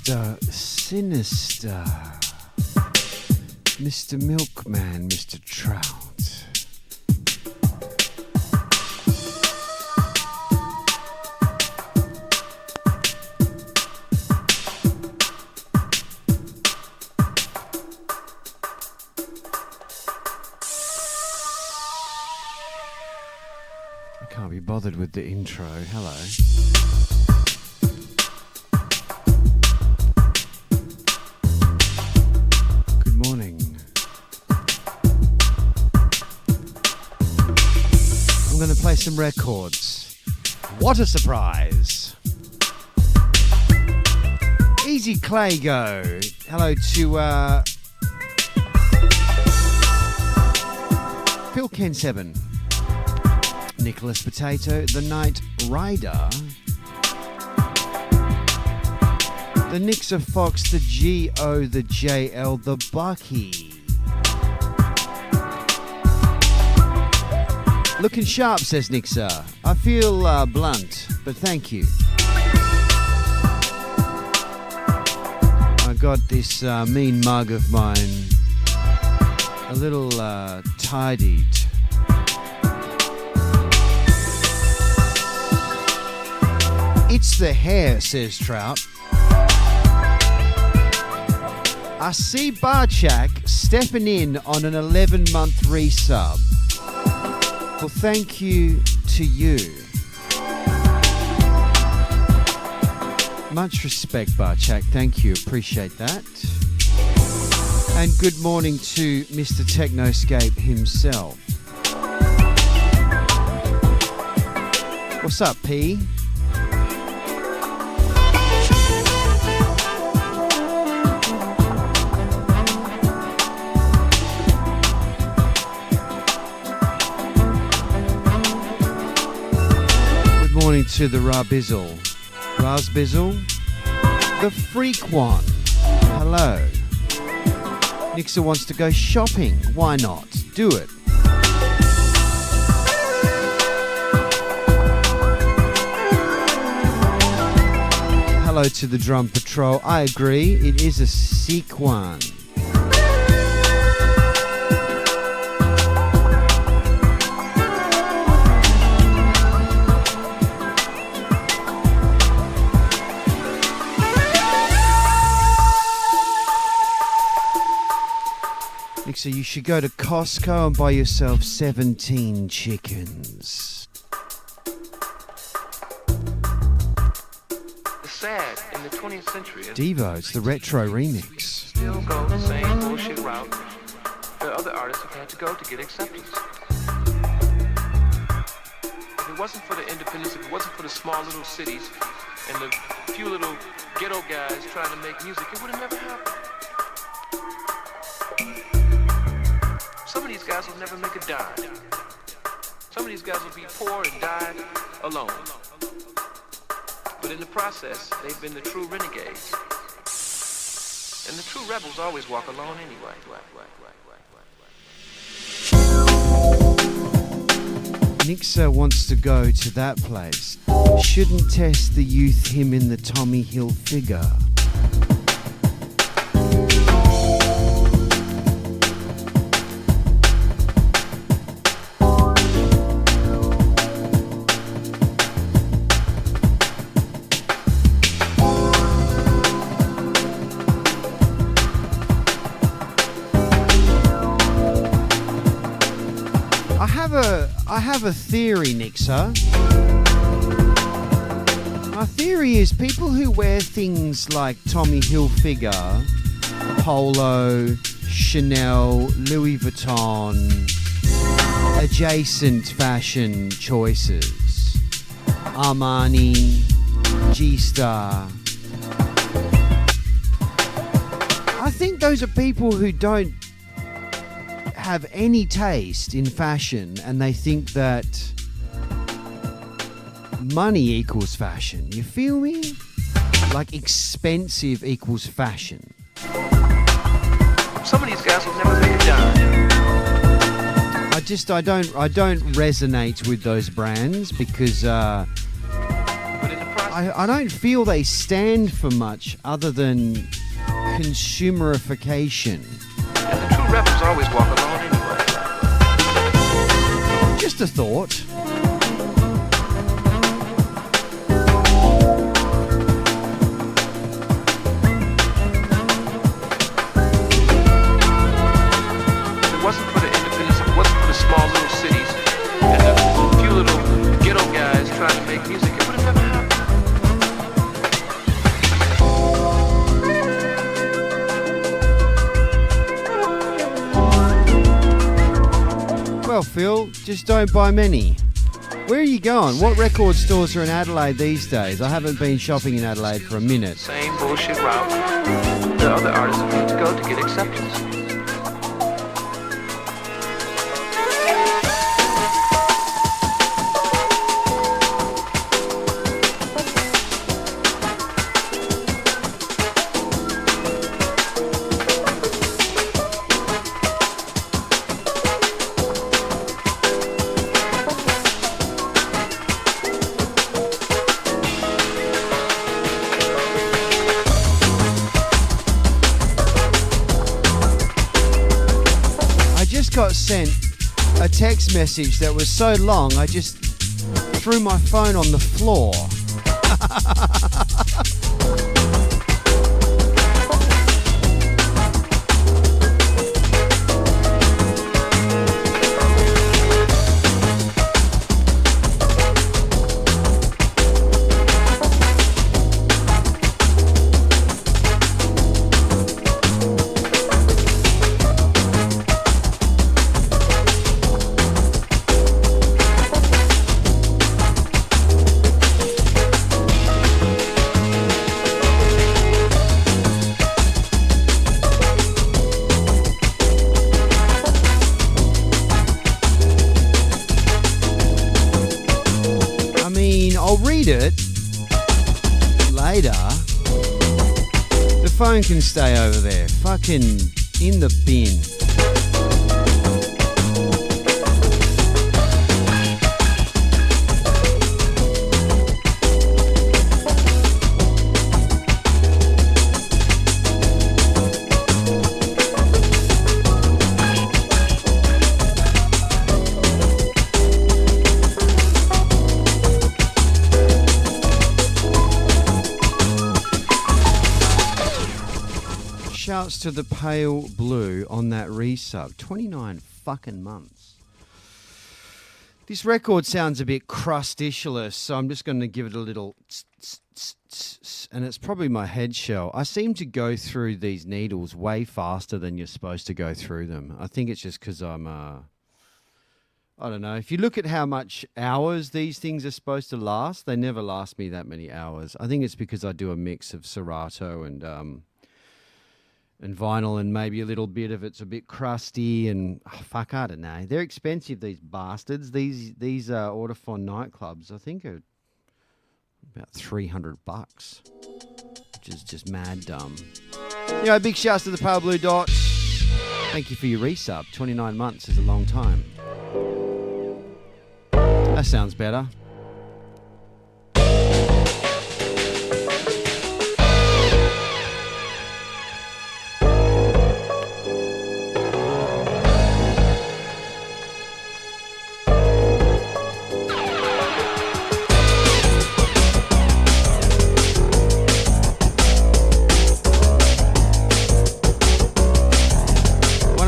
Sinister. Mr. Milkman, Mr. Trout. I can't be bothered with the intro. Hello. Play some records. What a surprise. Easy Clay go. Hello to Phil Ken 7. Nicholas Potato, The Night Rider. The Nixer Fox, the G-O, the J-L, the Bucky. Looking sharp, says Nixer. I feel blunt, but thank you. I got this mean mug of mine a little tidied. It's the hair, says Trout. I see Barchak stepping in on an 11-month resub. Well, thank you to you. Much respect, Barchak. Thank you. Appreciate that. And good morning to Mr. Technoscape himself. What's up, P? Morning to the Rabizzle. Razbizzle? The Freak One. Hello. Nixer wants to go shopping. Why not? Do it. Hello to the Drum Patrol. I agree. It is a sequin. So you should go to Costco and buy yourself 17 chickens. It's sad in the 20th century. Devo, it's the retro remix. Still go the same bullshit route that other artists have had to go to get acceptance. If it wasn't for the independence, if it wasn't for the small little cities and the few little ghetto guys trying to make music, it would have never happened. Some of these guys will never make a dime. Some of these guys will be poor and die alone. But in the process, they've been the true renegades. And the true rebels always walk alone anyway. Nixer wants to go to that place. Shouldn't test the youth him in the Tommy Hill figure. I have a theory, Nixer. My theory is people who wear things like Tommy Hilfiger, Polo, Chanel, Louis Vuitton, adjacent fashion choices, Armani, G-Star. I think those are people who don't have any taste in fashion, and they think that money equals fashion. You feel me? Like expensive equals fashion. Some of these guys will never make a dime. I don't resonate with those brands because but in the process, I don't feel they stand for much other than consumerification. And the true rebels always walk alone anyway. Just a thought. If it wasn't for the independence, if it wasn't for the small little cities and the few little ghetto guys trying to make music, it would have never happened. Well, Phil, just don't buy many. Where are you going? What record stores are in Adelaide these days? I haven't been shopping in Adelaide for a minute. Same bullshit route the other artists need to go to get acceptance. Got sent a text message that was so long I just threw my phone on the floor. It later. The phone can stay over there, fucking in the bin. Shouts to the Pale Blue on that resub. 29 fucking months. This record sounds a bit crusticialist, so I'm just going to give it a little and it's probably my head shell. I seem to go through these needles way faster than you're supposed to go through them. I think it's just because I'm, I don't know. If you look at how much hours these things are supposed to last, they never last me that many hours. I think it's because I do a mix of Serato and vinyl, and maybe a little bit of it's a bit crusty and I don't know. They're expensive, these bastards. These Autofon nightclubs, I think, are about $300, which is just mad dumb. Anyway, big shouts to the Pale Blue Dots. Thank you for your resub. 29 months is a long time. That sounds better.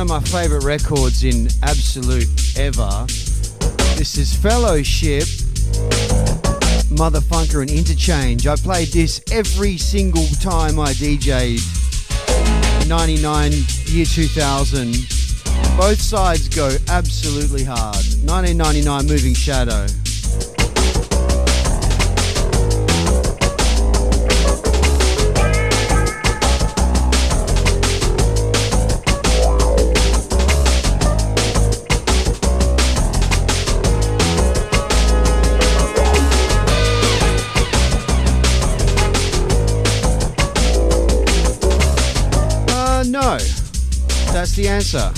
My favourite records in absolute ever. This is Fellowship, Motherfunker and Interchange. I played this every single time I DJ'd. 99, year 2000. Both sides go absolutely hard. 1999, Moving Shadow. No, that's the answer.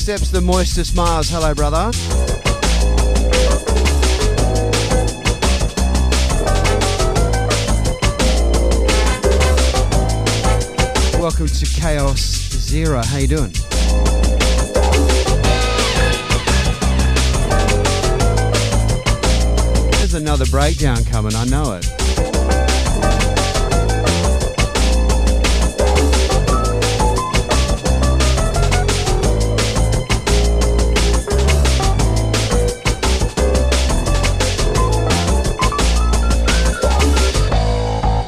Steps the Moistest Mars. Hello, brother. Welcome to Chaos Zero. How you doing? There's another breakdown coming, I know it.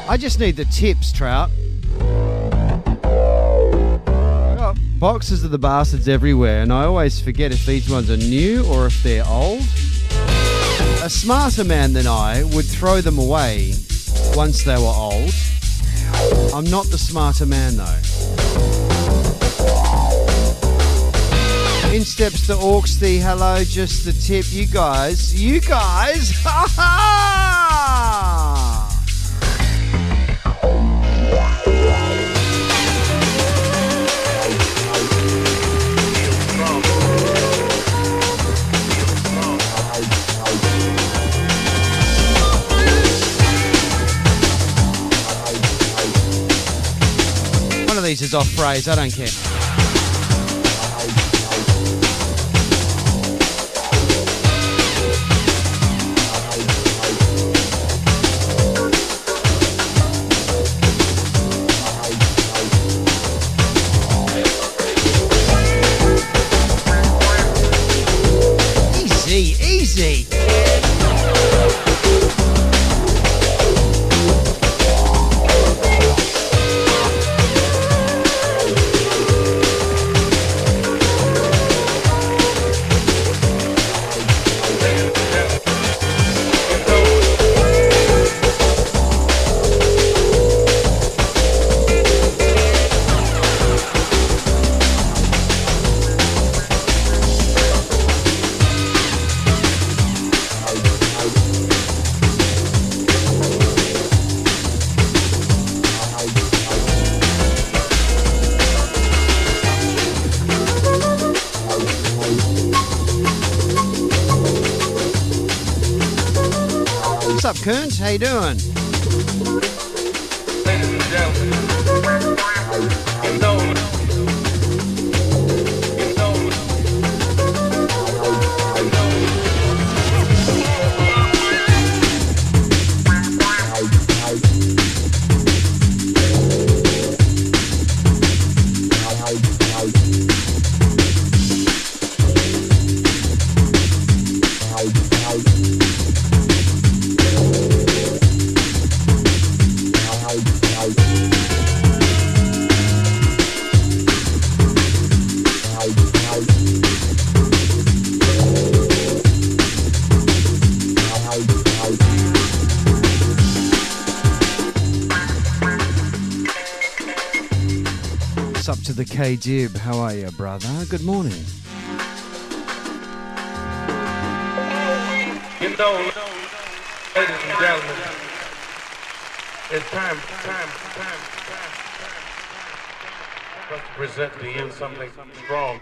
I just need the tips, Trout. Boxes of the bastards everywhere, and I always forget if these ones are new or if they're old. A smarter man than I would throw them away once they were old. I'm not the smarter man though. In steps the Orksty, hello, just the tip. You guys, ha ha! These is off phrase, I don't care. Easy. What's up, Kearns? How you doing? Ladies and gentlemen, you know. The K-Dib, how are you, brother? Good morning. You know, ladies and gentlemen, it's time for us to present to you something strong.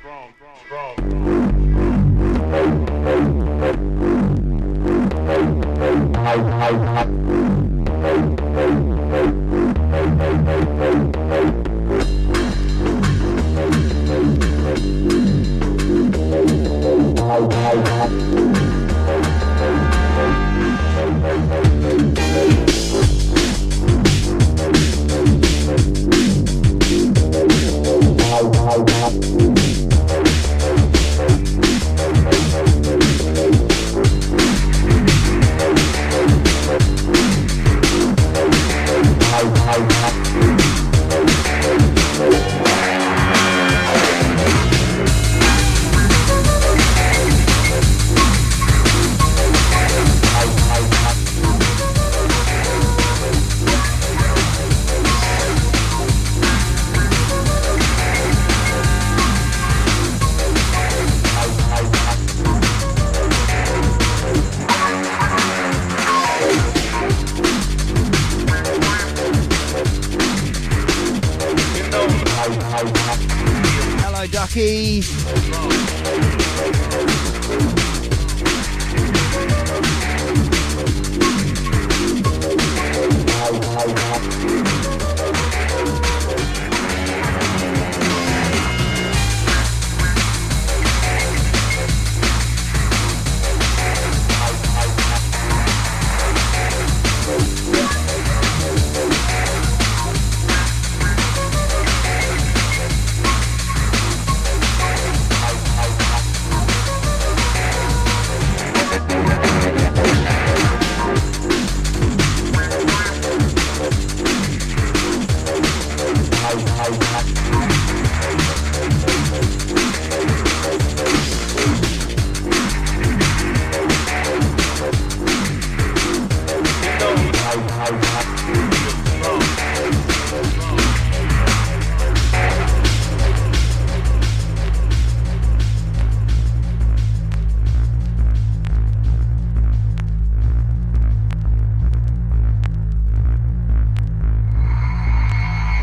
Hello, Ducky.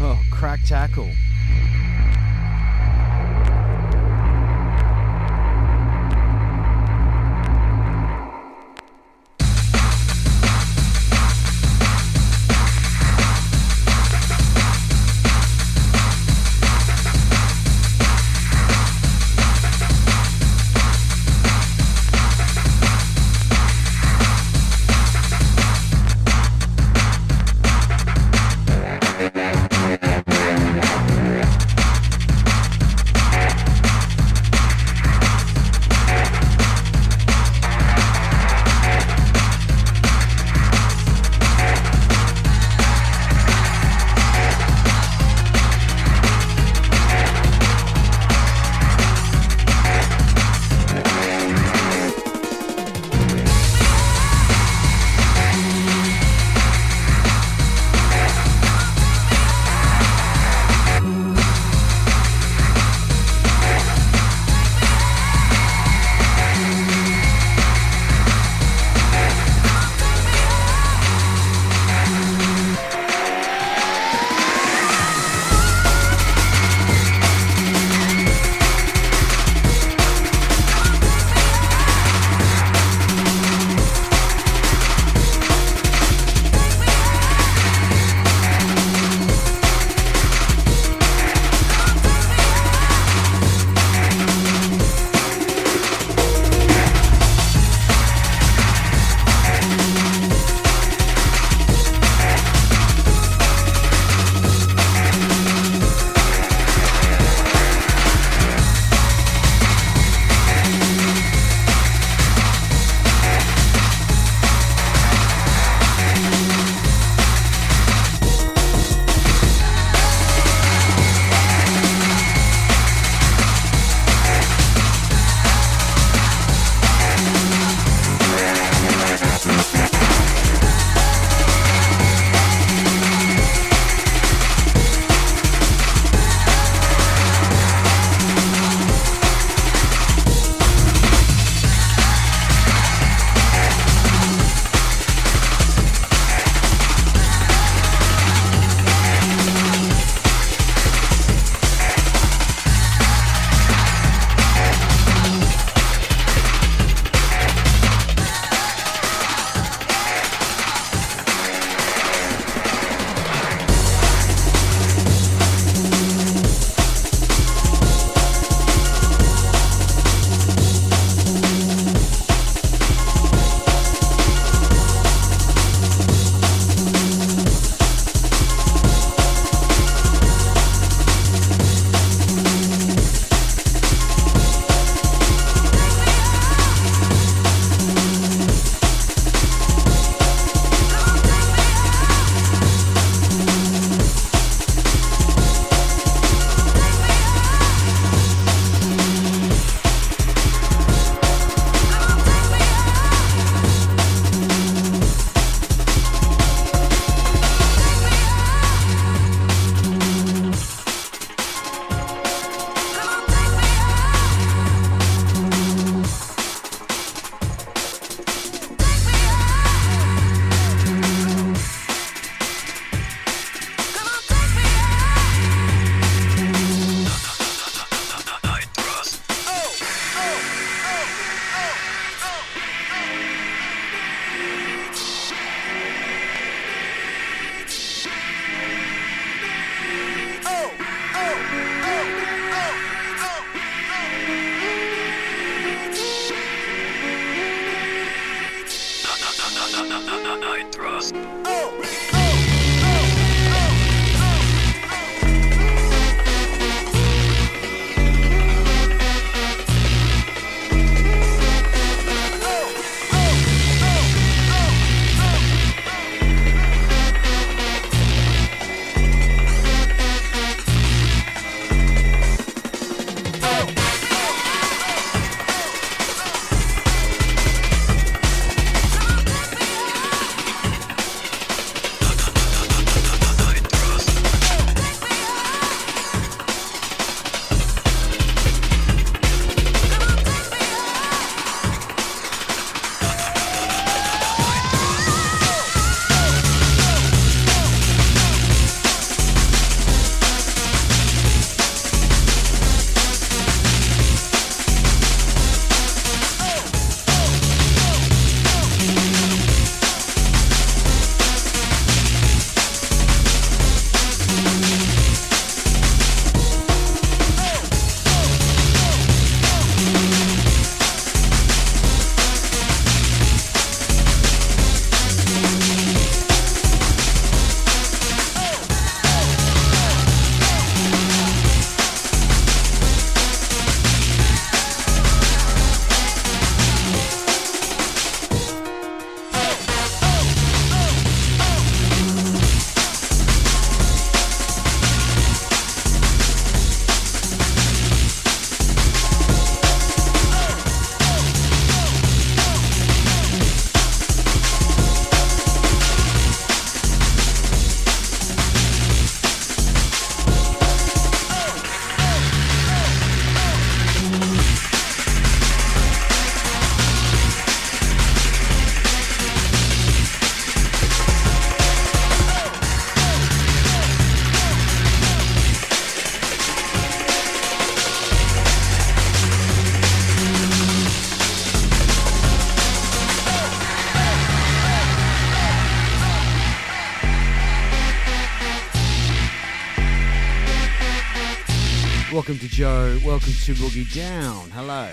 Oh, crack tackle. Welcome to Joe. Welcome to Boogie Down. Hello.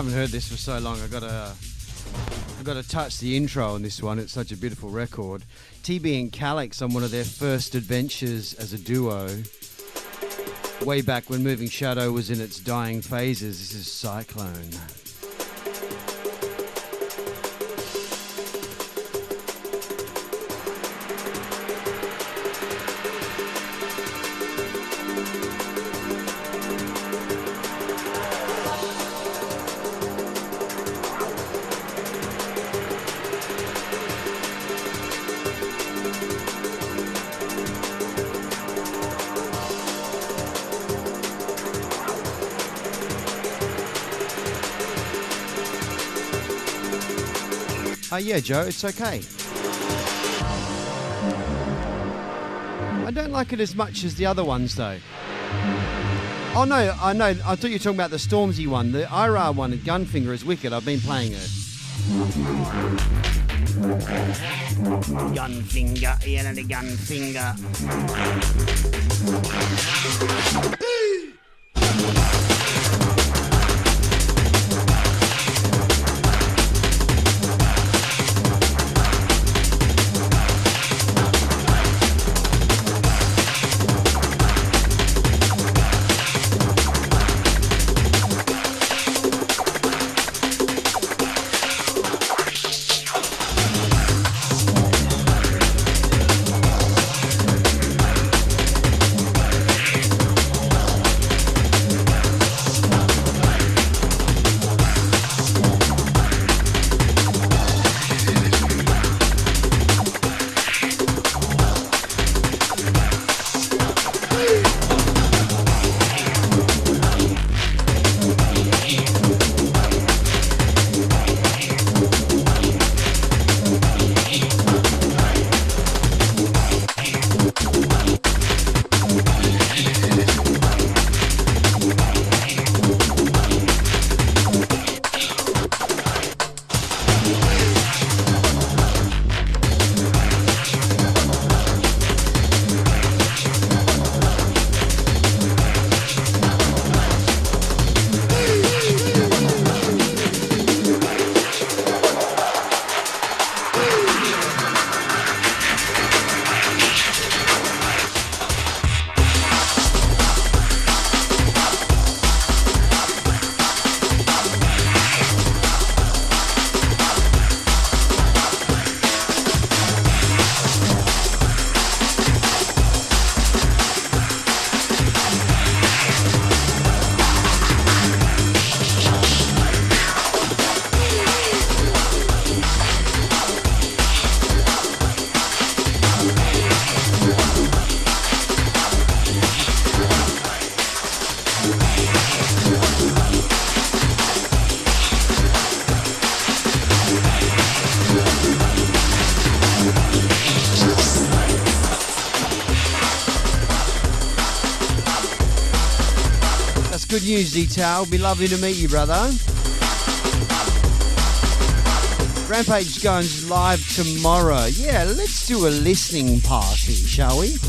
haven't heard this for so long. I gotta touch the intro on this one. It's such a beautiful record. TB and Calix on one of their first adventures as a duo. Way back when Moving Shadow was in its dying phases. This is Cyclone. Yeah, Joe, it's okay. I don't like it as much as the other ones, though. Oh, no, I know. I thought you were talking about the Stormzy one. The IRA one, Gunfinger, is wicked. I've been playing it. Gunfinger, yeah, the Gunfinger. Good news, Detail. Be lovely to meet you, brother. Rampage goes live tomorrow. Yeah, let's do a listening party, shall we?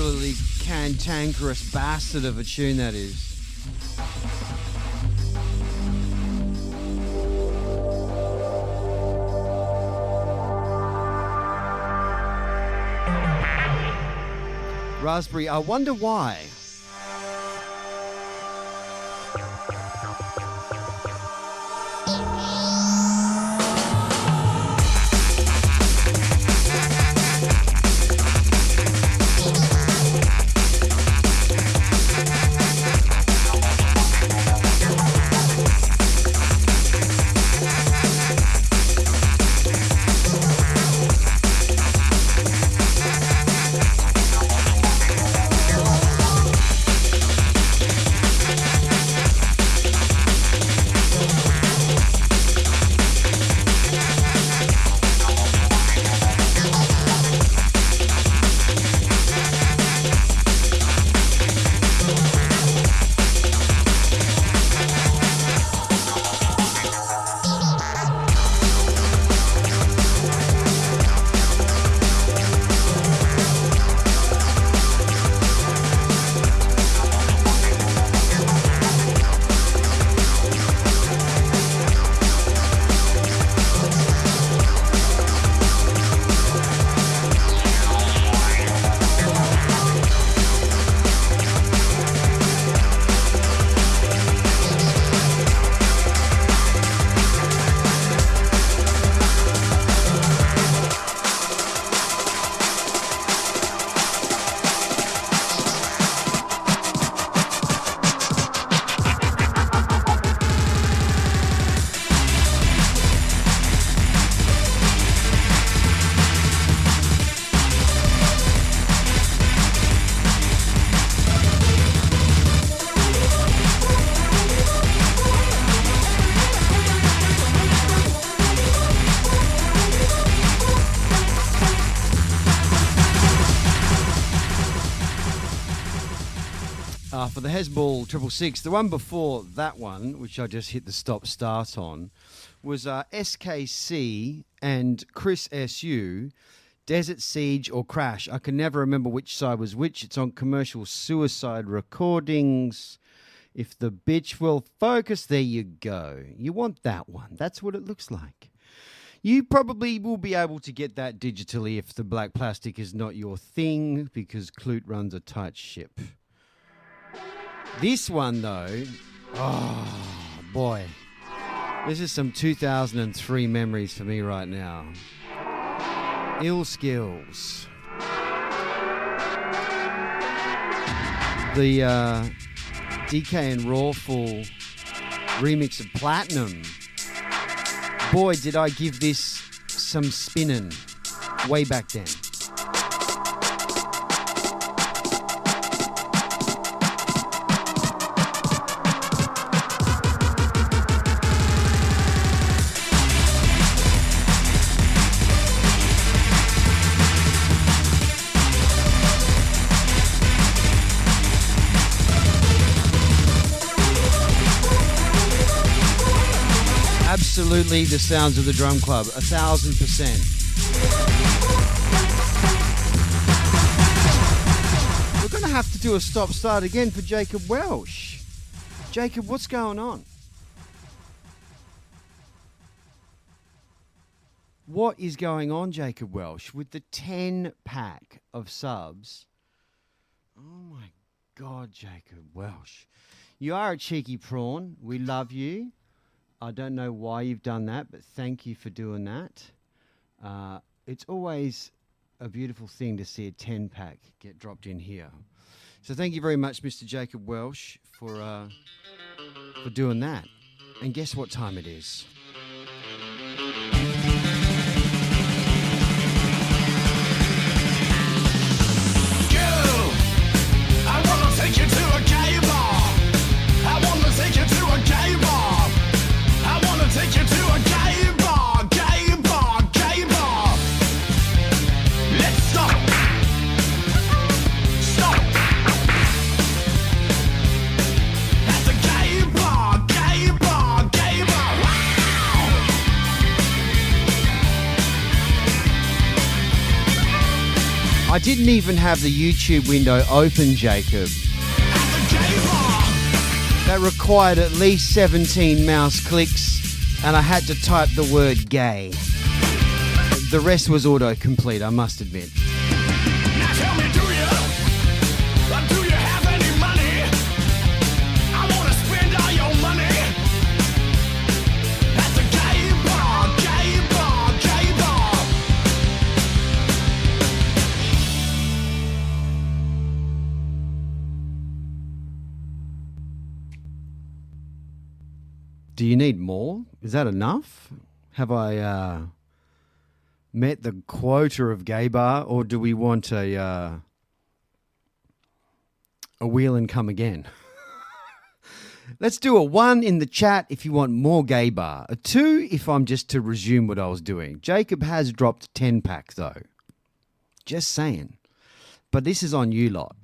absolutely cantankerous bastard of a tune that is. Raspberry, I wonder why. For the Hezball 666, the one before that one, which I just hit the stop-start on, was SKC and Chris SU, Desert Siege or Crash. I can never remember which side was which. It's on Commercial Suicide Recordings. If the bitch will focus, there you go. You want that one. That's what it looks like. You probably will be able to get that digitally if the black plastic is not your thing, because Clute runs a tight ship. This one, though, oh, boy. This is some 2003 memories for me right now. Ill Skills. The DK and Rawful remix of Platinum. Boy, did I give this some spinning way back then. Absolutely the sounds of the drum club, 1000%. We're going to have to do a stop-start again for Jacob Welsh. Jacob, what's going on? What is going on, Jacob Welsh, with the 10-pack of subs? Oh my God, Jacob Welsh. You are a cheeky prawn. We love you. I don't know why you've done that, but thank you for doing that. It's always a beautiful thing to see a 10-pack get dropped in here. So thank you very much, Mr. Jacob Welsh, for doing that. And guess what time it is? I wanna take you to a Gaybar. I wanna take you to a Gaybar. I wanna take you to a Gaybar, Gaybar, Gaybar. Let's stop. Stop. At the Gaybar, Gaybar, Gaybar. I didn't even have the YouTube window open, Jacob. That required at least 17 mouse clicks, and I had to type the word gay. The rest was autocomplete, I must admit. Now tell me, do you have any money? I wanna spend all your money at the gay bar, gay bar, gay bar. Do you need more? Is that enough? Have I met the quota of Gaybar, or do we want a wheel and come again? Let's do a 1 in the chat if you want more Gaybar. A 2 if I'm just to resume what I was doing. Jacob has dropped 10 pack though. Just saying. But this is on you lot.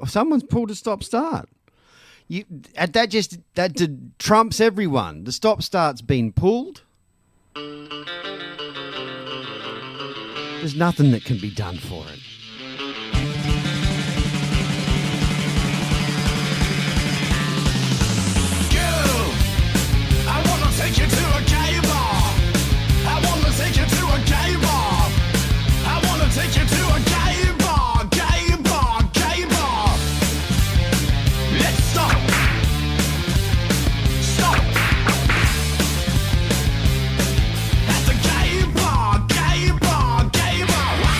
Someone's pulled a stop-start. That trumps everyone. The stop-start's been pulled. There's nothing that can be done for it. Girl, I wanna take you to a gay bar. I wanna take you to a gay bar. I wanna take you to a gay bar, gay bar, gay bar. Let's stop. Stop. At the gay bar, gay bar, gay bar. Wow.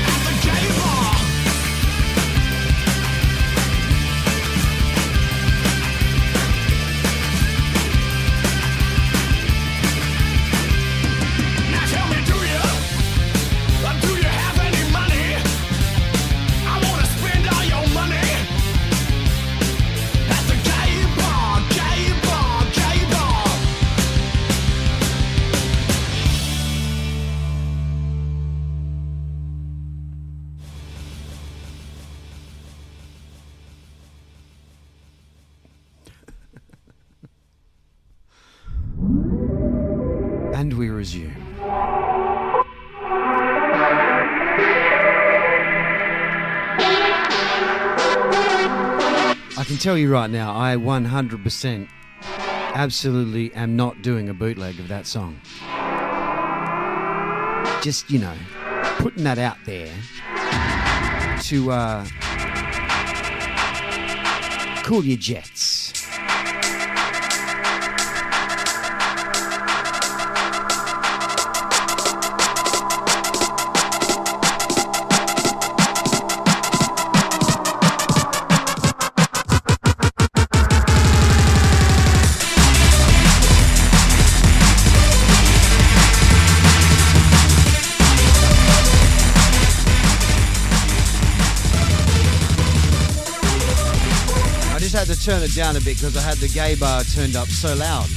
At the gay bar. Now tell me, do you have any money? I wanna spend all your money at the gay bar, gay bar, gay bar. And we resume. I can tell you right now, I 100% absolutely am not doing a bootleg of that song. Just, putting that out there to cool your jets. I just had to turn it down a bit because I had the gay bar turned up so loud.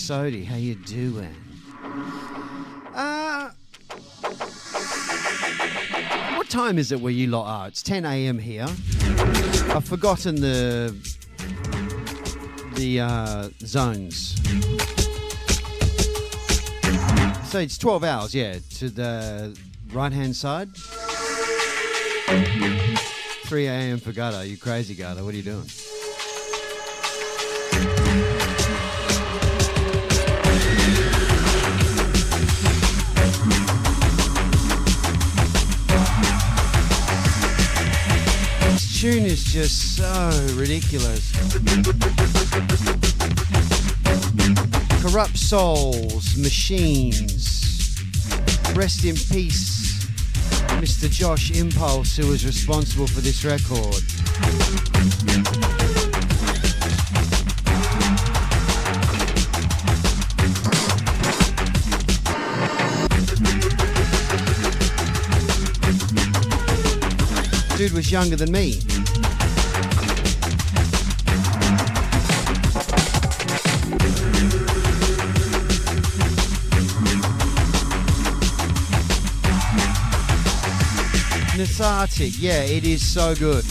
Sody, how you doing? What time is it where you lot are? It's 10 a.m. here. I've forgotten the zones. So it's 12 hours, yeah, to the right-hand side. 3 a.m. for Gutter. You crazy, Gutter. What are you doing? This tune is just so ridiculous. Corrupt souls, machines. Rest in peace, Mr. Josh Impulse, who was responsible for this record. Dude was younger than me. Cathartic, yeah, it is so good.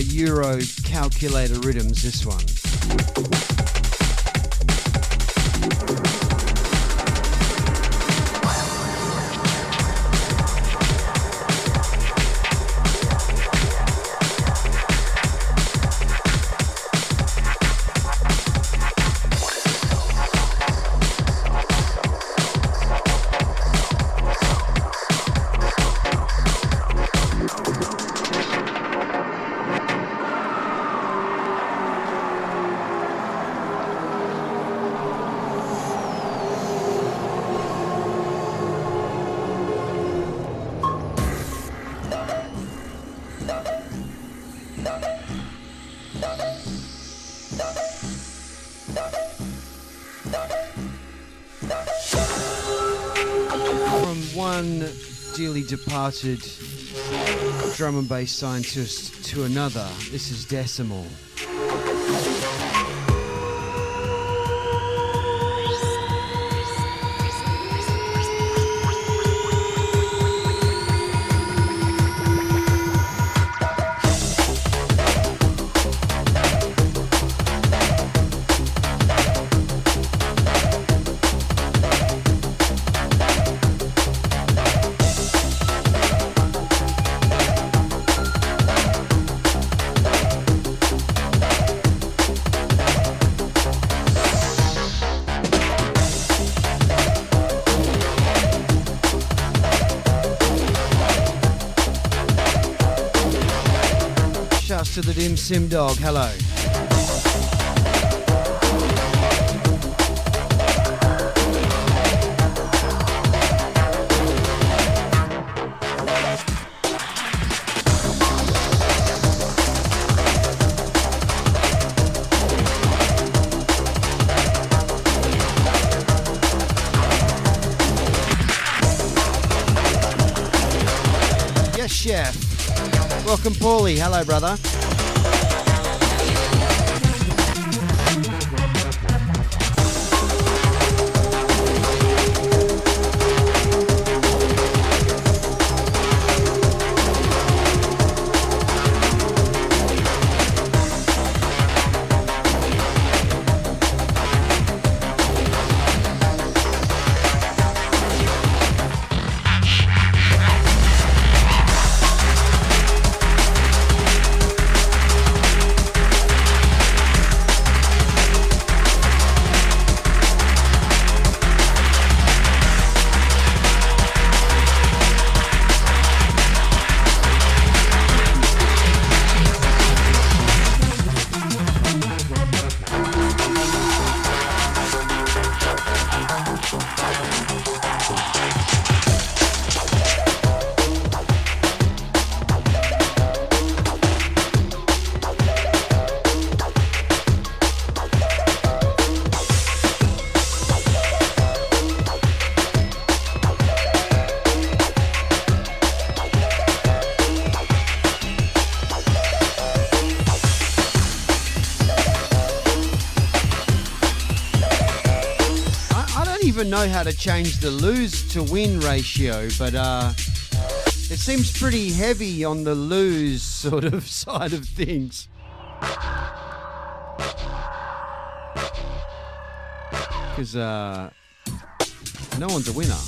Euro calculator rhythms, this one. Departed drum and bass scientist to another. This is Decimal. To the Dim Sim Dog, hello. Yes, chef. Welcome, Paulie. Hello, brother. even know how to change the lose to win ratio, but it seems pretty heavy on the lose sort of side of things. Because no one's a winner.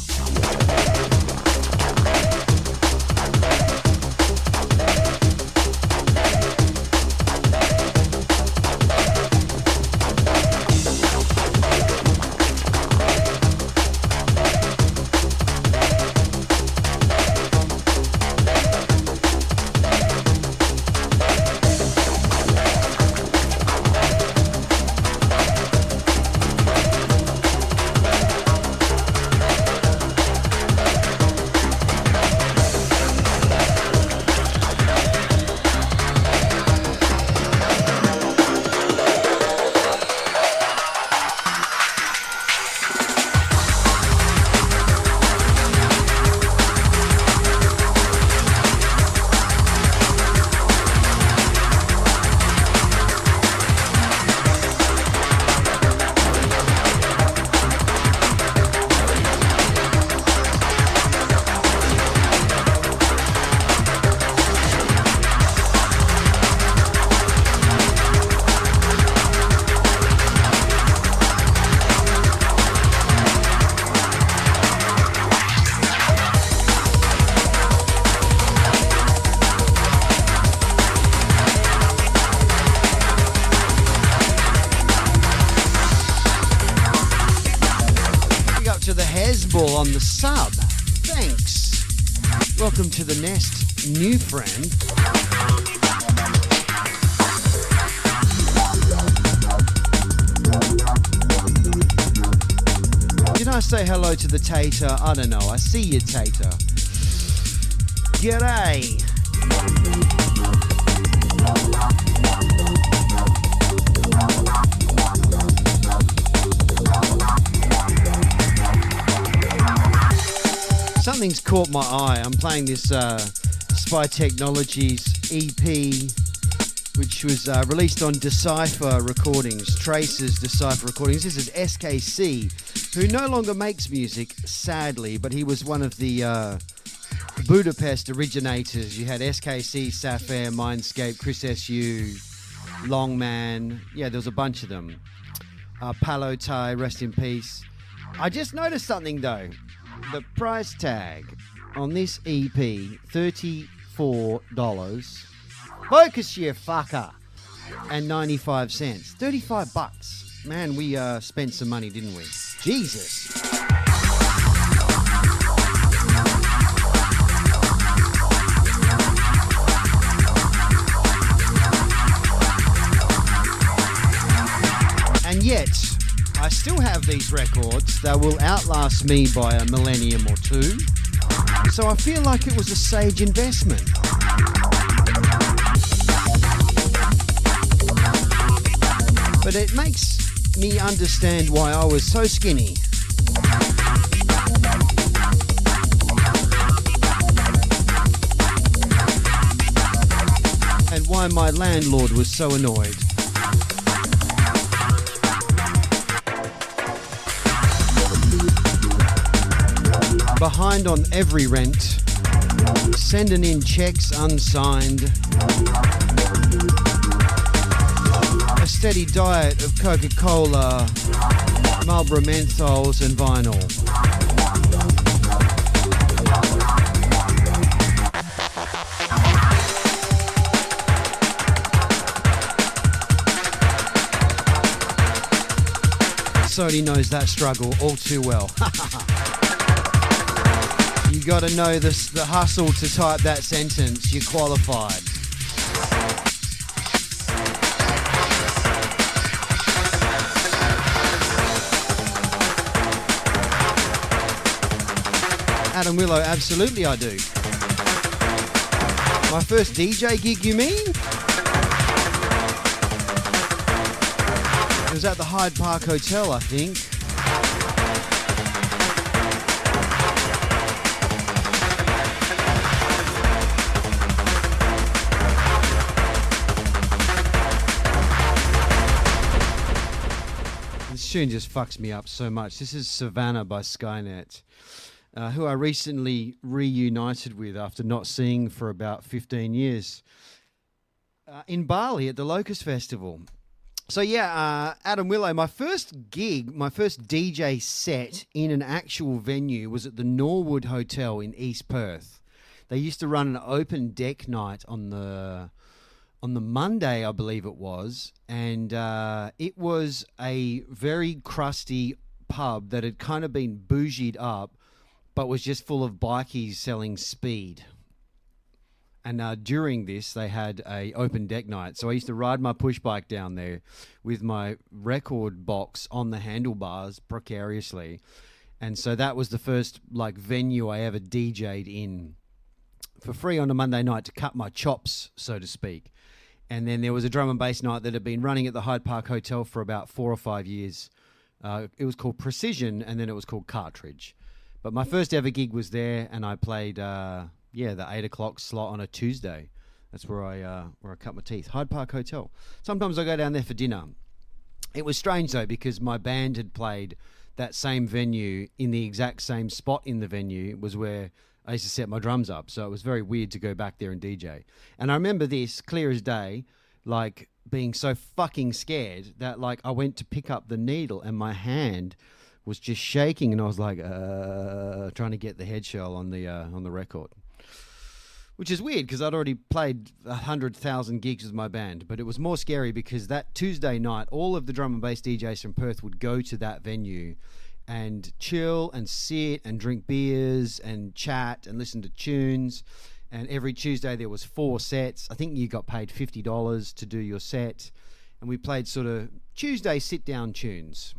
On the sub. Thanks. Welcome to the nest, new friend. Did I say hello to the Tater? I don't know. I see you, Tater. G'day. Something's caught my eye. I'm playing this Spy Technologies EP, which was released on Decipher Recordings, Trace's Decipher Recordings. This is SKC, who no longer makes music, sadly, but he was one of the Budapest originators. You had SKC, Sapphire, Mindscape, Chris S.U., Longman. Yeah, there was a bunch of them. Palo Tai, rest in peace. I just noticed something, though. The price tag on this EP, $34. Focus, you fucker. And 95 cents. $35. Man, we spent some money, didn't we? Jesus. And yet, I still have these records that will outlast me by a millennium or two. So I feel like it was a sage investment. But it makes me understand why I was so skinny. And why my landlord was so annoyed. Behind on every rent, sending in checks unsigned, a steady diet of Coca-Cola, Marlboro menthols and vinyl. Sony knows that struggle all too well. You got to know the hustle to type that sentence. You're qualified. Adam Willow, absolutely I do. My first DJ gig, you mean? It was at the Hyde Park Hotel, I think. tune just fucks me up so much. This is Savannah by Skynet, who I recently reunited with after not seeing for about 15 years in Bali at the Locust Festival. So yeah, Adam Willow, my first gig, my first DJ set in an actual venue was at the Norwood Hotel in East Perth. They used to run an open deck night on the Monday, I believe it was, and it was a very crusty pub that had kind of been bougied up, but was just full of bikies selling speed. And during this, they had a open deck night. So I used to ride my push bike down there with my record box on the handlebars precariously. And so that was the first venue I ever DJ'd in for free on a Monday night to cut my chops, so to speak. And then there was a drum and bass night that had been running at the Hyde Park Hotel for about 4 or 5 years. It was called Precision, and then it was called Cartridge. But my first ever gig was there, and I played... the 8 o'clock slot on a Tuesday. That's where I cut my teeth. Hyde Park Hotel. Sometimes I go down there for dinner. It was strange though, because my band had played that same venue in the exact same spot in the venue. It was where I used to set my drums up. So it was very weird to go back there and DJ. And I remember this clear as day, being so fucking scared that I went to pick up the needle and my hand was just shaking, and I was trying to get the head shell on the record. Which is weird because I'd already played 100,000 gigs with my band, but it was more scary because that Tuesday night, all of the drum and bass DJs from Perth would go to that venue and chill and sit and drink beers and chat and listen to tunes. And every Tuesday there was 4 sets. I think you got paid $50 to do your set. And we played sort of Tuesday sit-down tunes.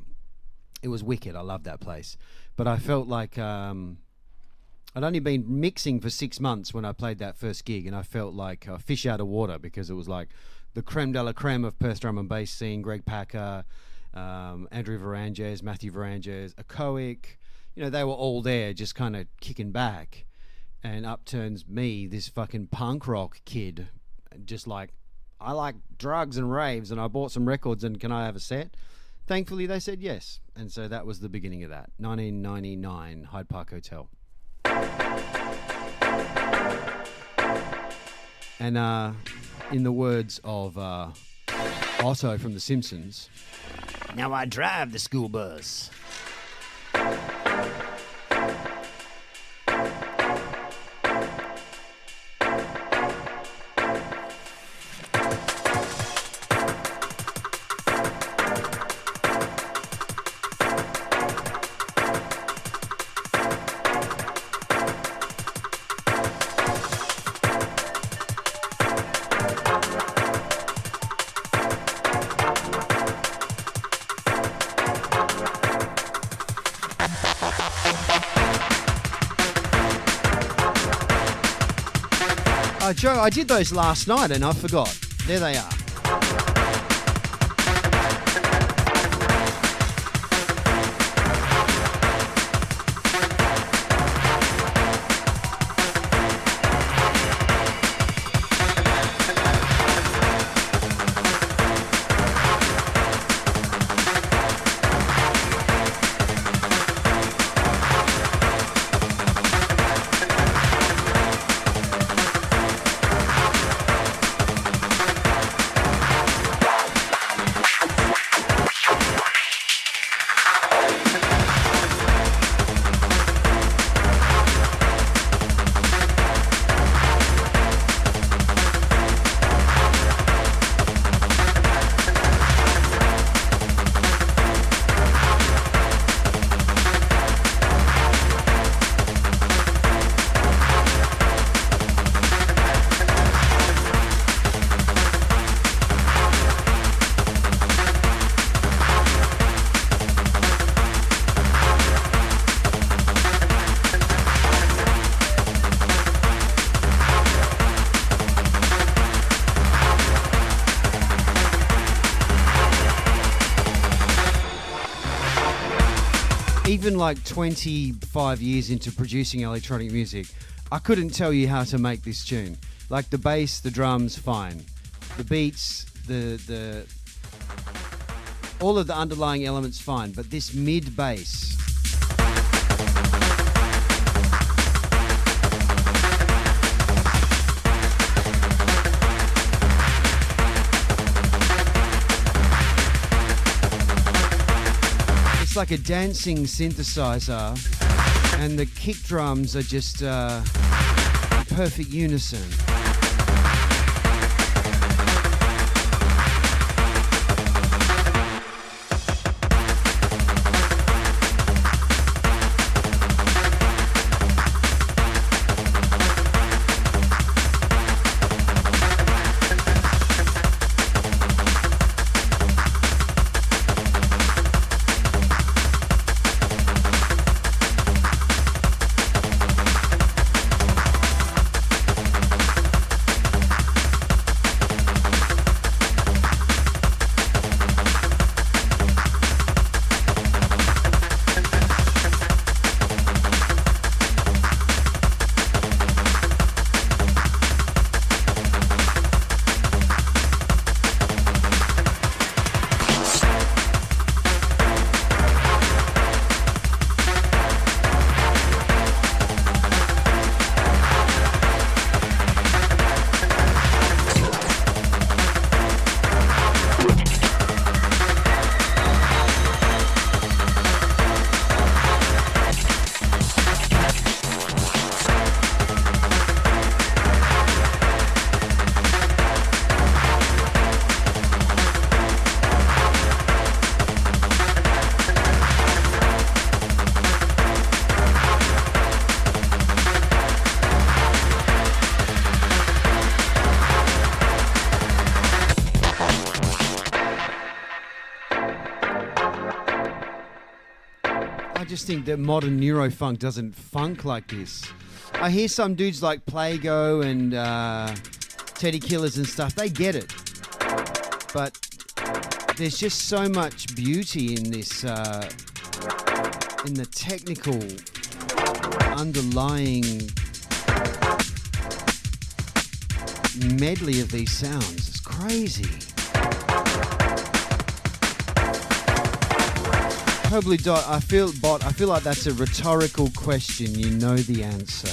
It was wicked. I loved that place. But I felt like... I'd only been mixing for 6 months when I played that first gig, and I felt like a fish out of water because it was the creme de la creme of Perth drum and bass scene. Greg Packer, Andrew Varanges, Matthew Varanges, Akoic, they were all there just kind of kicking back. And up turns me, this fucking punk rock kid, just I like drugs and raves, and I bought some records, and can I have a set? Thankfully, they said yes. And so that was the beginning of that. 1999, Hyde Park Hotel. And in the words of Otto from The Simpsons, now I drive the school bus. Joe, I did those last night and I forgot. There they are. Even 25 years into producing electronic music, I couldn't tell you how to make this tune. The bass, the drums, fine. The beats, the All of the underlying elements fine, but this mid bass. It's like a dancing synthesizer, and the kick drums are just perfect unison. I just think that modern neurofunk doesn't funk like this. I hear some dudes like Plago and Teddy Killers and stuff, they get it. But there's just so much beauty in this, in the technical underlying medley of these sounds. It's crazy. Probably I feel like that's a rhetorical question. You know the answer.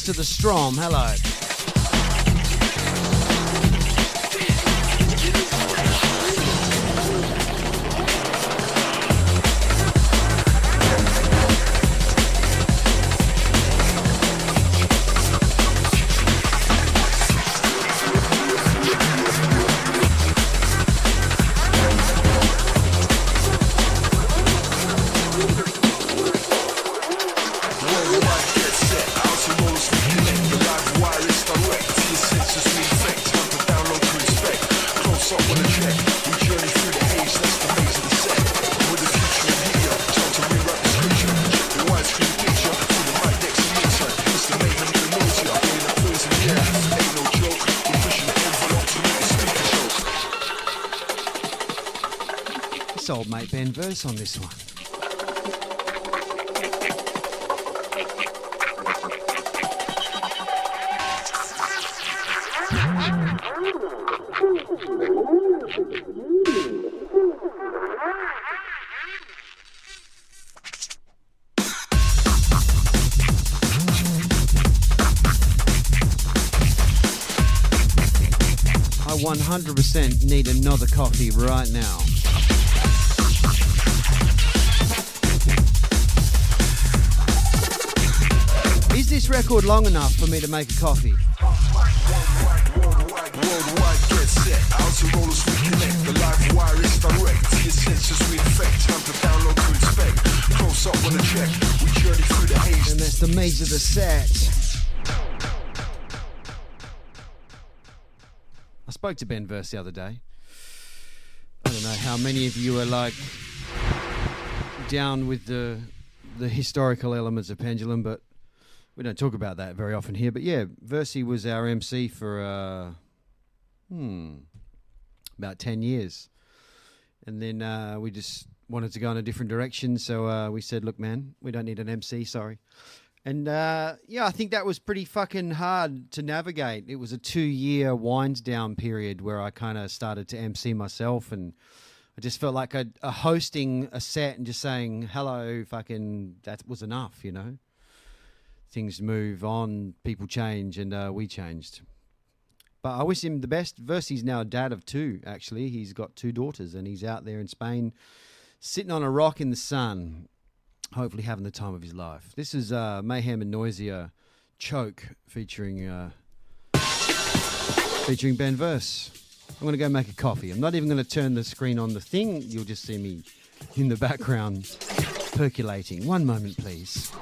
To the Strom, hello. Old mate Ben Verse on this one. 100% need another coffee right now. Is this record long enough for me to make a coffee? Worldwide get set, out to rollers we connect. The live wire is direct, to your senses we infect. Time to download to inspect, close up on the check. We journey through the haze. And that's the maze of the set. I spoke to Ben Verse the other day. I don't know how many of you are like down with the historical elements of Pendulum, but we don't talk about that very often here. But yeah, Versi was our MC for about 10 years. And then we just wanted to go in a different direction. So we said, look, man, we don't need an MC, sorry. And yeah, I think that was pretty fucking hard to navigate. It was a 2-year wind down period where I kind of started to MC myself, and I just felt like hosting a set and just saying hello, fucking, that was enough, you know. Things move on, people change, and we changed. But I wish him the best. Versi's now a dad of 2, actually. He's got 2 daughters, and he's out there in Spain sitting on a rock in the sun, hopefully having the time of his life. This is Mayhem and Noisier Choke featuring Ben Verse. I'm going to go make a coffee. I'm not even going to turn the screen on the thing. You'll just see me in the background percolating. One moment, please.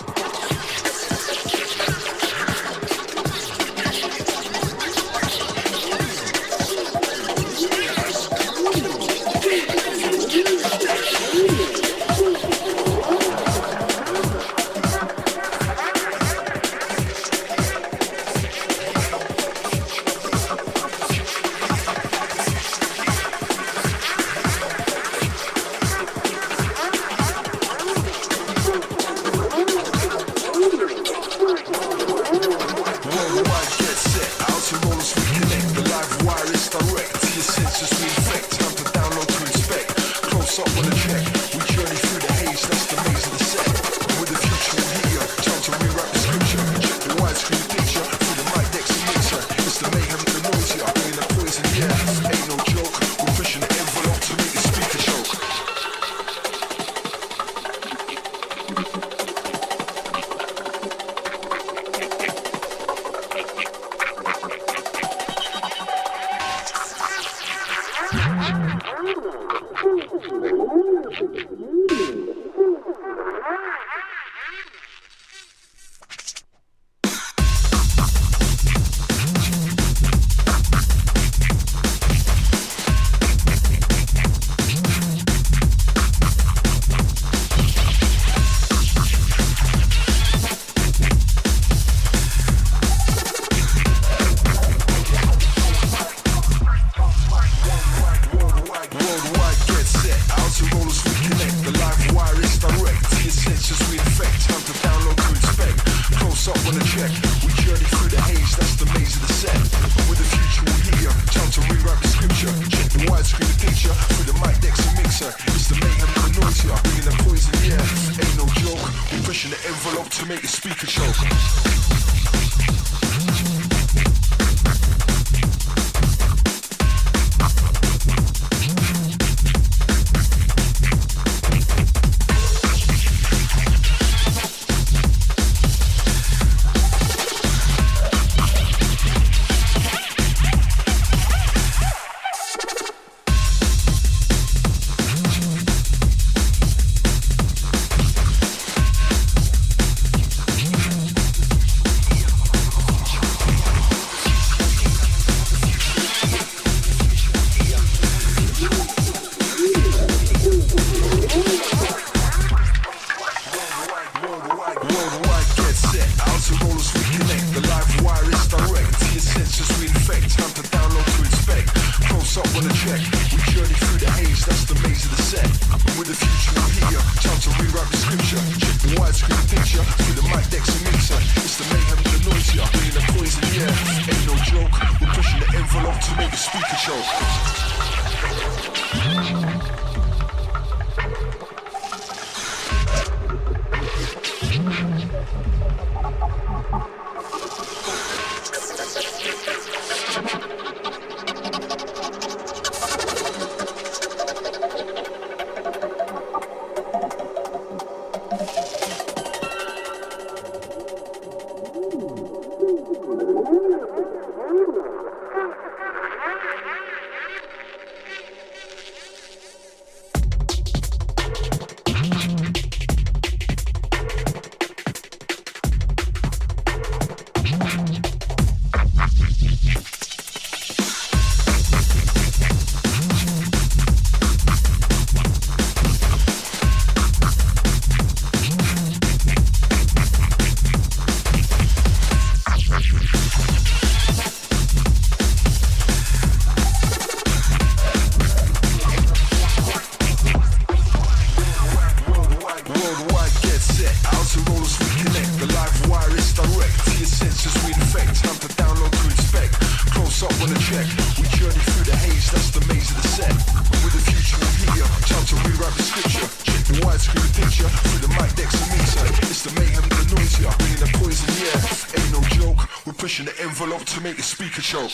To make the speaker choke.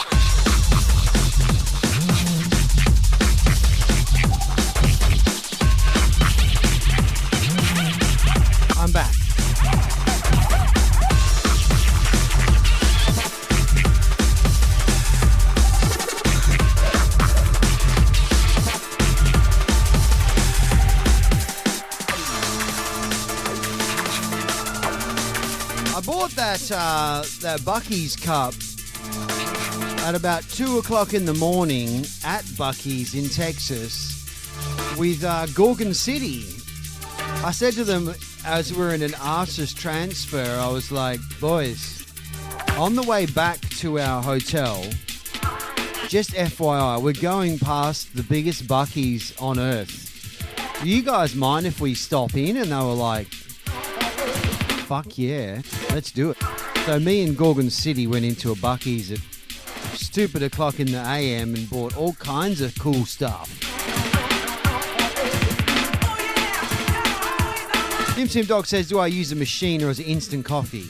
I'm back. I bought that Bucky's cup at about 2 o'clock in the morning at Bucky's in Texas with Gorgon City. I said to them as we're in an artist transfer, I was like, boys, on the way back to our hotel, just FYI, we're going past the biggest Bucky's on earth. Do you guys mind if we stop in? And they were like, fuck yeah, let's do it. So me and Gorgon City went into a Bucky's at stupid o'clock in the AM and bought all kinds of cool stuff. Tim Dog says, do I use a machine or is it instant coffee?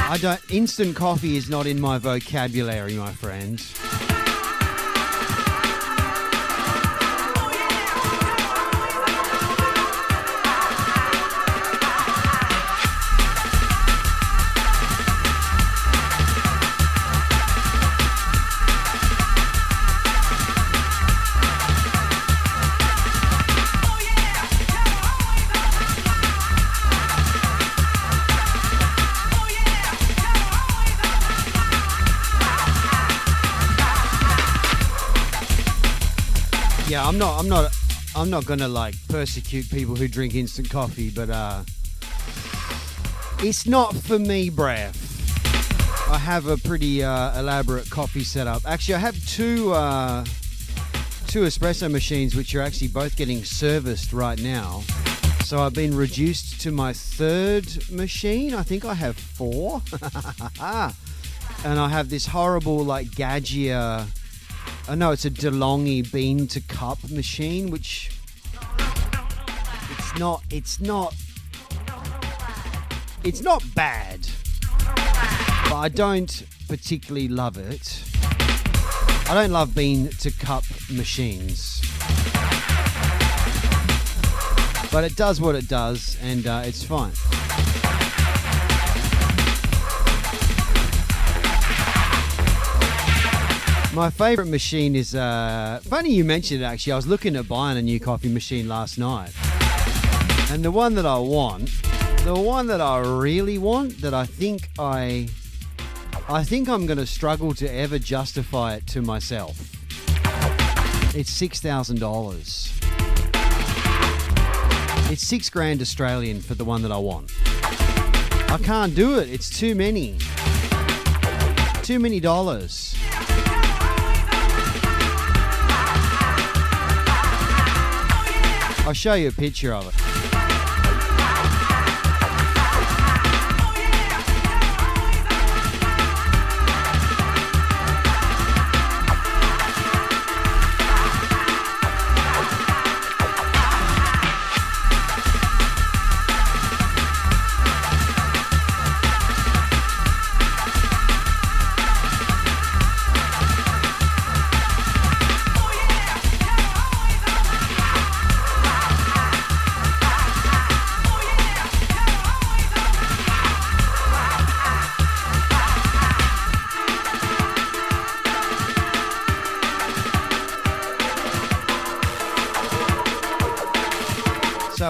I don't. Instant coffee is not in my vocabulary, my friend. Yeah, I'm not gonna like persecute people who drink instant coffee, but it's not for me, bruv. I have a pretty elaborate coffee setup. Actually, I have two espresso machines which are actually both getting serviced right now. So I've been reduced to my third machine. I think I have 4. And I have this horrible like Gaggia. I know it's a DeLonghi bean to cup machine, which it's not bad, but I don't particularly love it. I don't love bean to cup machines, but it does what it does, and it's fine. My favourite machine is, funny you mentioned it actually, I was looking at buying a new coffee machine last night. And the one that I want, the one that I really want, that I think I'm going to struggle to ever justify it to myself. It's $6,000. It's $6,000 Australian for the one that I want. I can't do it, it's too many. Too many dollars. I'll show you a picture of it.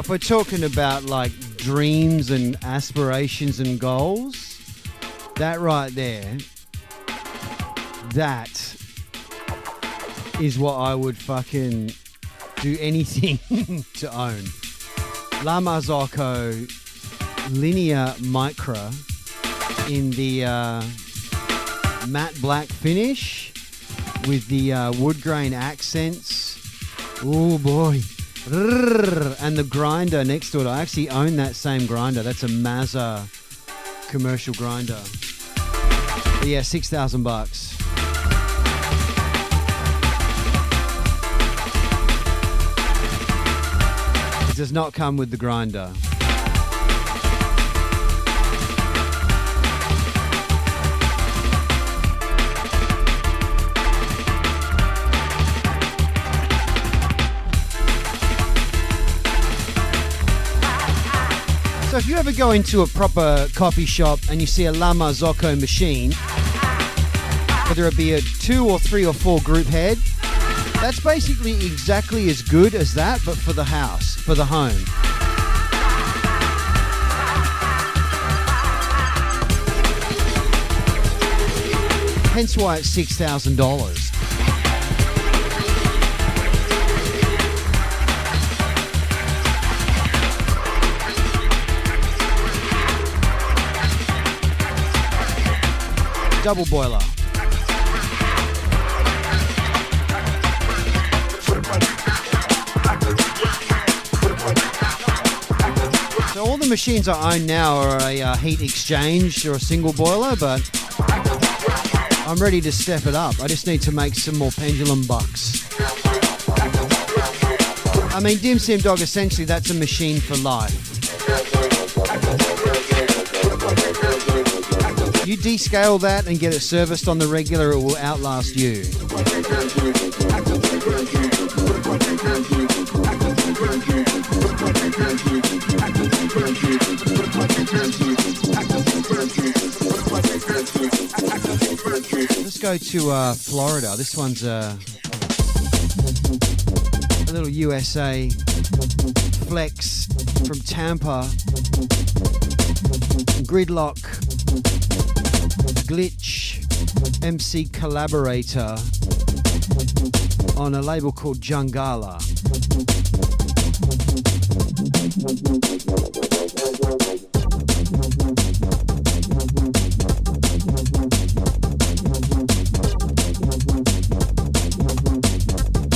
if we're talking about like dreams and aspirations and goals, that right there, that is what I would fucking do anything to own. La Marzocco Linear Micra in the matte black finish with the wood grain accents. Oh boy. And the grinder next to it. I actually own that same grinder. That's a Mazda commercial grinder. But yeah, $6,000. It does not come with the grinder. So if you ever go into a proper coffee shop and you see a La Marzocco machine, whether it be a 2 or 3 or 4 group head, that's basically exactly as good as that, but for the house, for the home. Hence why it's $6,000. Double boiler. So all the machines I own now are a heat exchange or a single boiler, but I'm ready to step it up. I just need to make some more pendulum bucks. I mean, Dim Sim Dog, essentially that's a machine for life. You descale that and get it serviced on the regular, it will outlast you. Let's go to Florida. This one's a little USA flex from Tampa. Gridlock Glitch MC collaborator on a label called Jungala.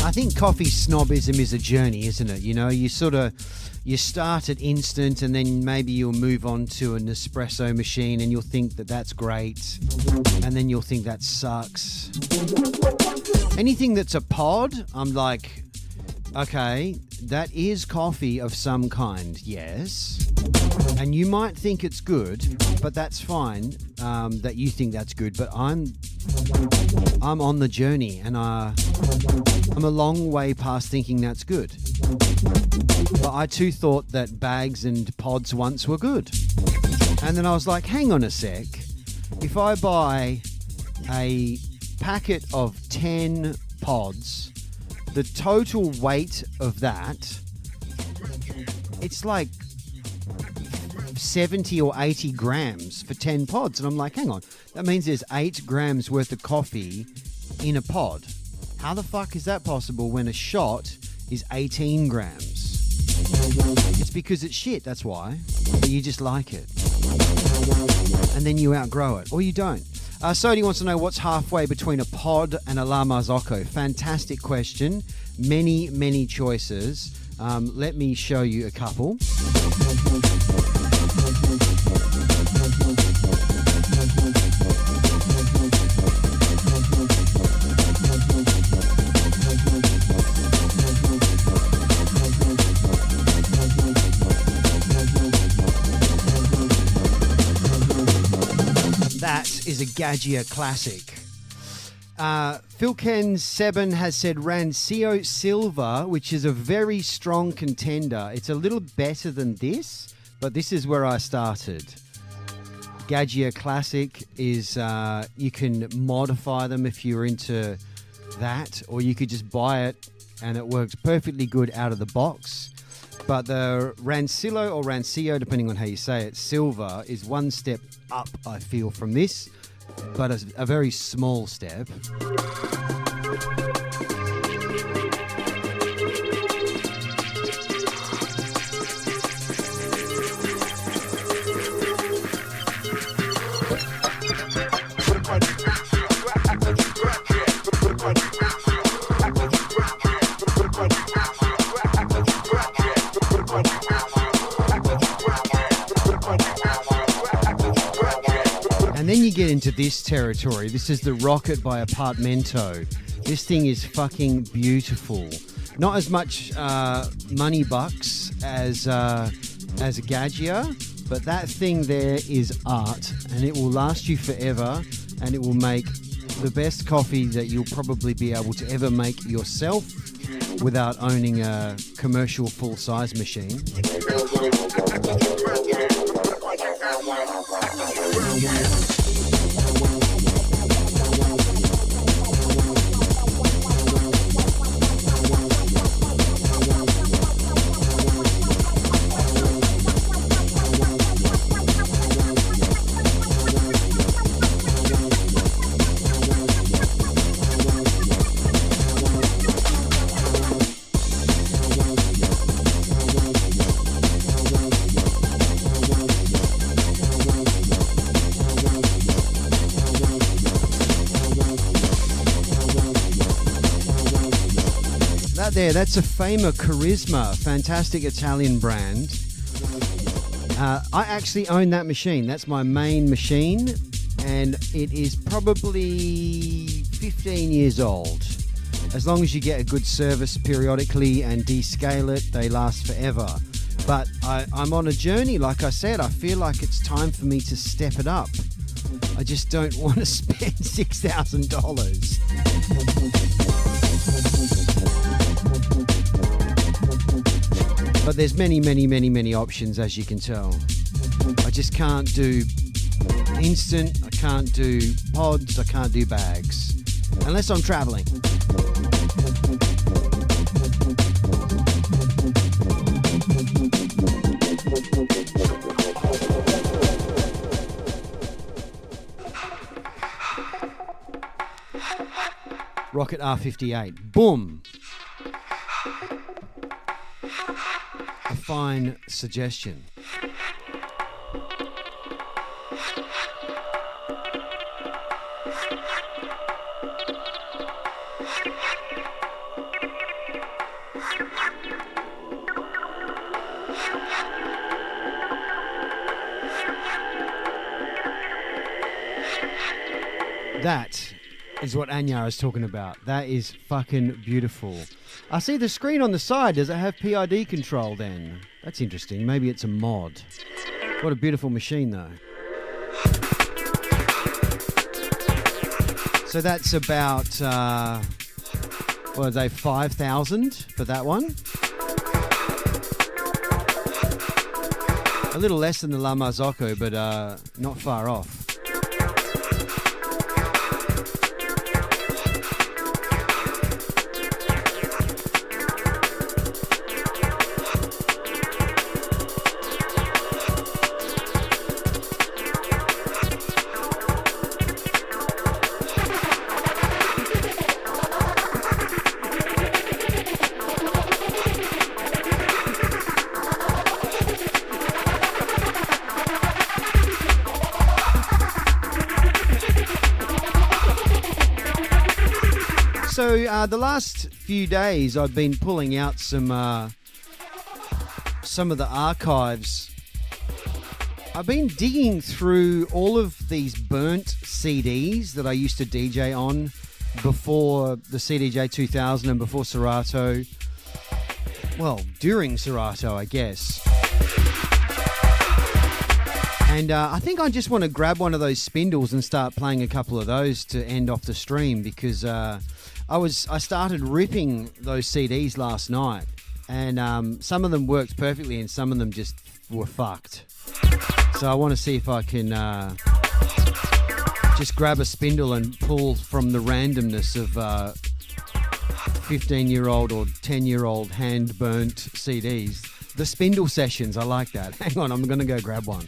I think coffee snobism is a journey, isn't it? You know, you start at instant and then maybe you'll move on to an espresso machine and you'll think that that's great and then you'll think that sucks. Anything that's a pod, I'm like, okay, that is coffee of some kind, yes. And you might think it's good, but that's fine that you think that's good. But I'm on the journey and I'm a long way past thinking that's good. But I too thought that bags and pods once were good. And then I was like, hang on a sec. If I buy a packet of 10 pods, the total weight of that, it's like 70 or 80 grams for 10 pods. And I'm like, hang on, that means there's 8 grams worth of coffee in a pod. How the fuck is that possible when a shot is 18 grams? It's because it's shit, that's why. But you just like it. And then you outgrow it. Or you don't. Sodi wants to know what's halfway between a pod and a La Marzocco. Fantastic question. Many, many choices. Let me show you a couple. That is a Gaggia classic. Philken7 has said Rancio Silva, which is a very strong contender. It's a little better than this, but this is where I started. Gaggia Classic is, you can modify them if you're into that, or you could just buy it and it works perfectly good out of the box. But the Rancillo or Rancillo, depending on how you say it, silver is one step up, I feel, from this, but a very small step. And then you get into this territory. This is the Rocket by Apartmento. This thing is fucking beautiful. Not as much money bucks as a Gaggia, but that thing there is art, and it will last you forever, and it will make the best coffee that you'll probably be able to ever make yourself without owning a commercial full-size machine. There, that's a Fama Charisma, fantastic Italian brand. I actually own that machine. That's my main machine, and it is probably 15 years old. As long as you get a good service periodically and descale it, they last forever. But I'm on a journey, like I said. I feel like it's time for me to step it up. I just don't want to spend $6,000. But there's many options, as you can tell. I just can't do instant, I can't do pods, I can't do bags. Unless I'm traveling. Rocket R58. Boom! A fine suggestion. That is what Anya is talking about. That is fucking beautiful. I see the screen on the side. Does it have PID control then? That's interesting. Maybe it's a mod. What a beautiful machine though. So that's about, what are they, 5,000 for that one? A little less than the La Marzocco, but not far off. So the last few days I've been pulling out some of the archives. I've been digging through all of these burnt CDs that I used to DJ on before the CDJ 2000 and before Serato. Well, during Serato, I guess. And I think I just want to grab one of those spindles and start playing a couple of those to end off the stream, because I started ripping those CDs last night, and some of them worked perfectly and some of them just were fucked. So I want to see if I can just grab a spindle and pull from the randomness of 15-year-old or 10-year-old hand-burnt CDs. The Spindle Sessions. I like that. Hang on, I'm going to go grab one.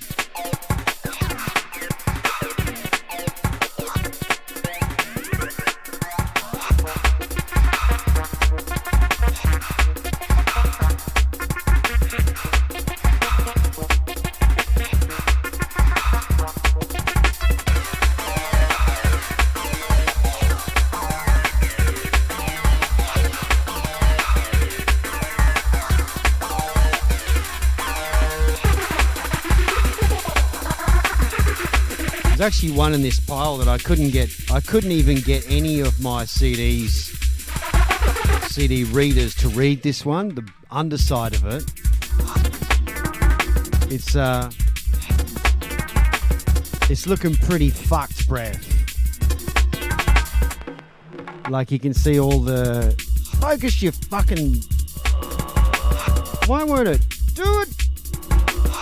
There's actually one in this pile that I couldn't get. I couldn't even get any of my CD readers to read this one. The underside of it. It's looking pretty fucked, breath. Like you can see all the focus. You fucking. Why won't it do it?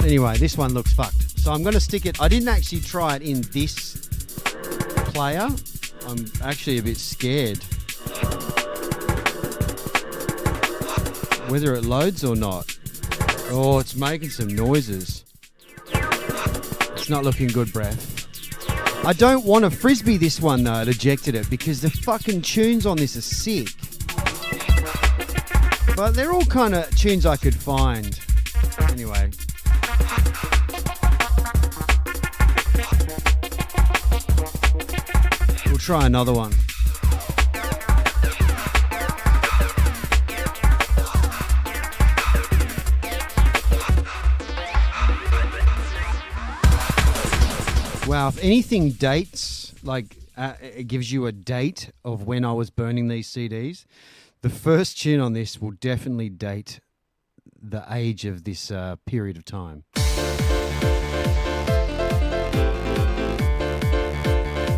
Anyway, this one looks fucked. So I'm going to stick it. I didn't actually try it in this player. I'm actually a bit scared whether it loads or not. Oh, it's making some noises. It's not looking good, breath. I don't want to frisbee this one though. It ejected it because the fucking tunes on this are sick. But they're all kind of tunes I could find. Anyway. We'll try another one. Wow, if anything dates, like it gives you a date of when I was burning these CDs, the first tune on this will definitely date the age of this period of time.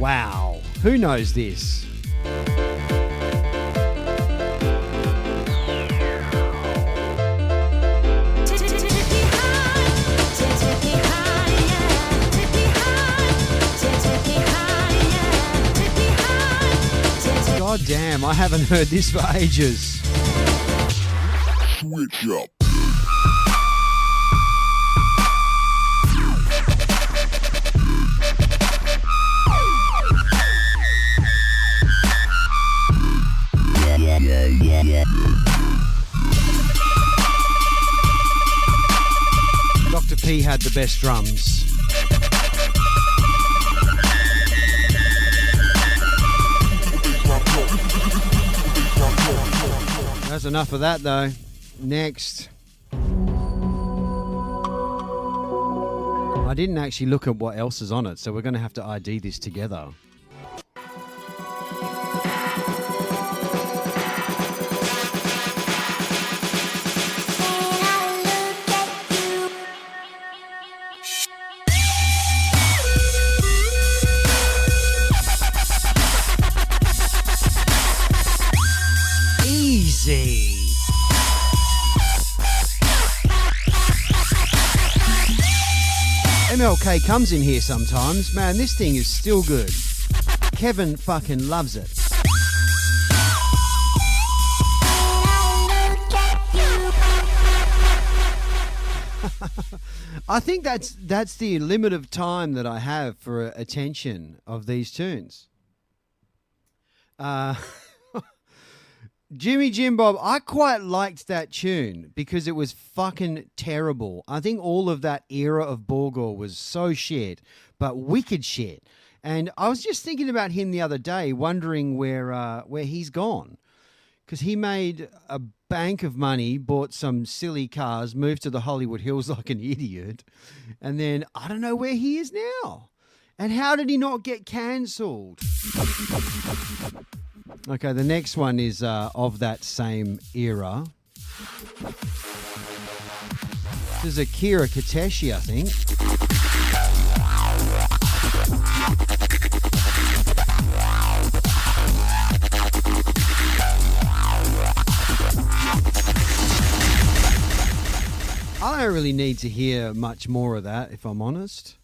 Wow, who knows this? God damn, I haven't heard this for ages. Switch up. Dr. P had the best drums. That's enough of that though. Next. I didn't actually look at what else is on it, so we're going to have to ID this together. Easy. MLK comes in here sometimes. Man, this thing is still good. Kevin fucking loves it. I think that's the limit of time that I have for attention of these tunes. Jimmy Jim Bob, I quite liked that tune because it was fucking terrible. I think all of that era of Borgore was so shit, but wicked shit. And I was just thinking about him the other day, wondering where he's gone. Because he made a bank of money, bought some silly cars, moved to the Hollywood Hills like an idiot, and then I don't know where he is now. And how did he not get cancelled? Okay, the next one is of that same era. This is Akira Kateshi, I think. I don't really need to hear much more of that, if I'm honest.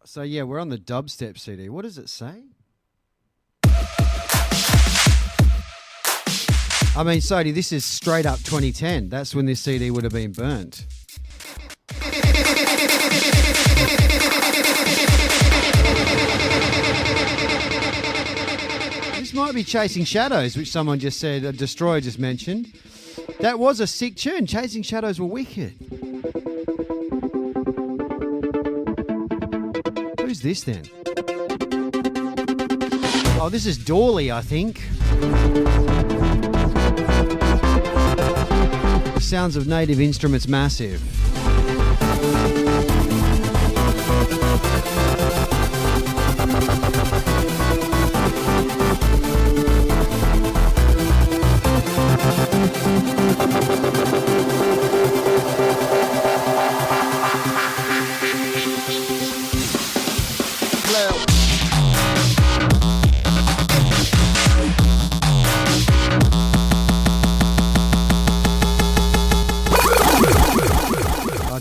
So yeah, we're on the dubstep CD. What does it say? I mean, Sody, this is straight up 2010. That's when this CD would have been burnt. This might be Chasing Shadows, which someone just said, a Destroyer just mentioned. That was a sick tune. Chasing Shadows were wicked. Who's this then? Oh, this is Dawley, I think. The sounds of Native Instruments massive.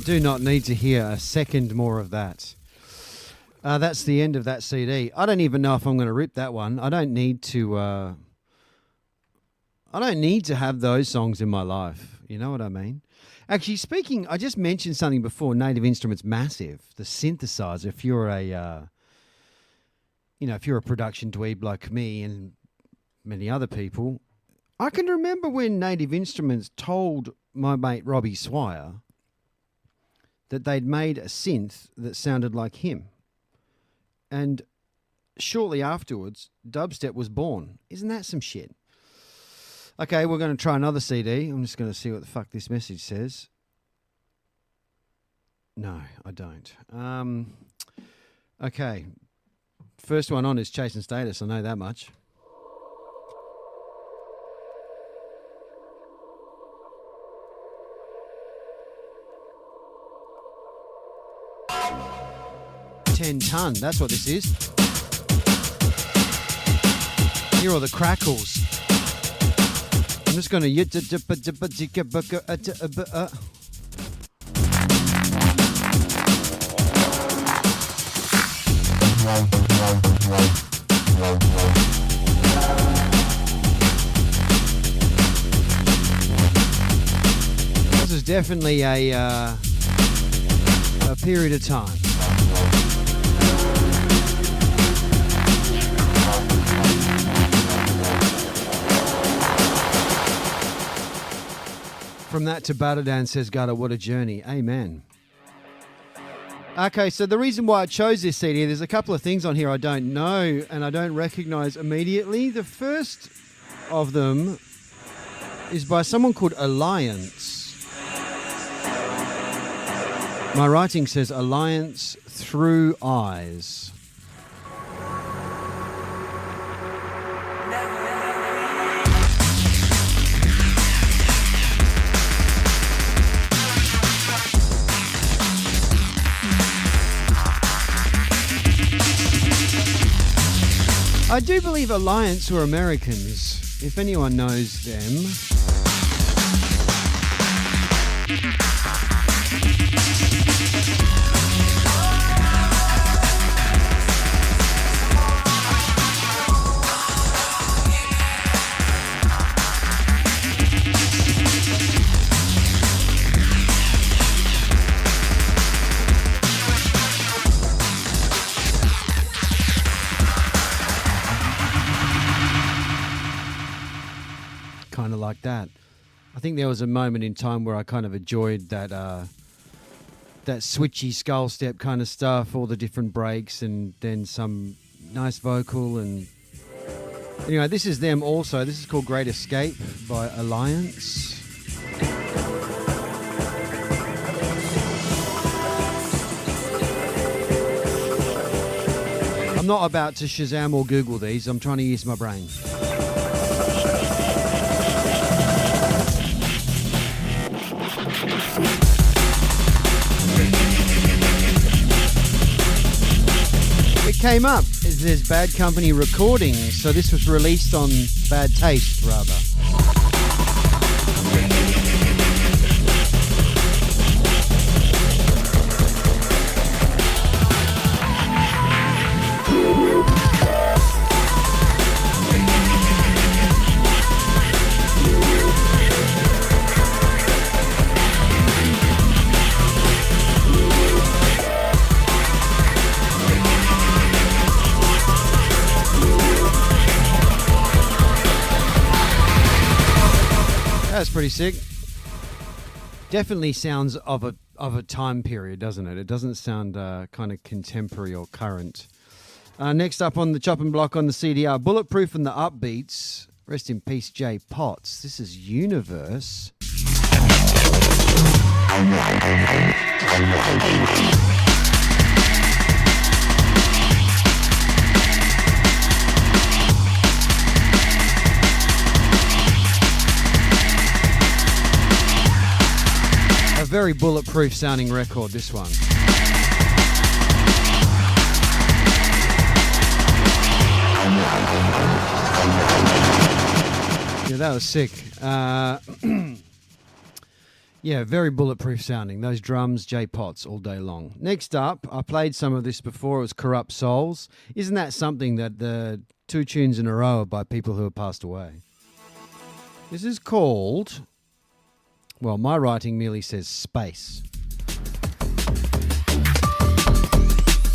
Do not need to hear a second more of that. That's the end of that CD. I don't even know if I'm going to rip that one. I don't need to. I don't need to have those songs in my life. You know what I mean? Actually, speaking, I just mentioned something before. Native Instruments massive. The synthesizer. If you're a, if you're a production dweeb like me and many other people, I can remember when Native Instruments told my mate Robbie Swire that they'd made a synth that sounded like him. And shortly afterwards, dubstep was born. Isn't that some shit? Okay, we're going to try another CD. I'm just going to see what the fuck this message says. No, I don't. Okay. First one on is Chasing Status. I know that much. Ton. That's what this is. Hear all the crackles. I'm just going to... This is definitely a period of time. From that to Badadan, says Gutta, what a journey. Amen. Okay, so the reason why I chose this CD, there's a couple of things on here I don't know and I don't recognize immediately. The first of them is by someone called Alliance. My writing says Alliance Through Eyes. I do believe Alliance were Americans, if anyone knows them. Kind of like that. I think there was a moment in time where I kind of enjoyed that that switchy skull step kind of stuff, all the different breaks, and then some nice vocal. And anyway, this is them also. This is called Great Escape by Alliance. I'm not about to Shazam or Google these. I'm trying to use my brain. It came up as there's Bad Company recordings, so this was released on Bad Taste, rather. That's pretty sick. Definitely sounds of a time period, doesn't it? It doesn't sound kind of contemporary or current. Next up on the chopping block on the CDR, Bulletproof and the Upbeats. Rest in peace, Jay Potts. This is Universe. A very bulletproof sounding record, this one. Yeah, that was sick. Yeah, very bulletproof sounding. Those drums, Jay Potts, all day long. Next up, I played some of this before. It was Corrupt Souls. Isn't that something that the 2 tunes in a row are by people who have passed away? This is called, well, my writing merely says Space.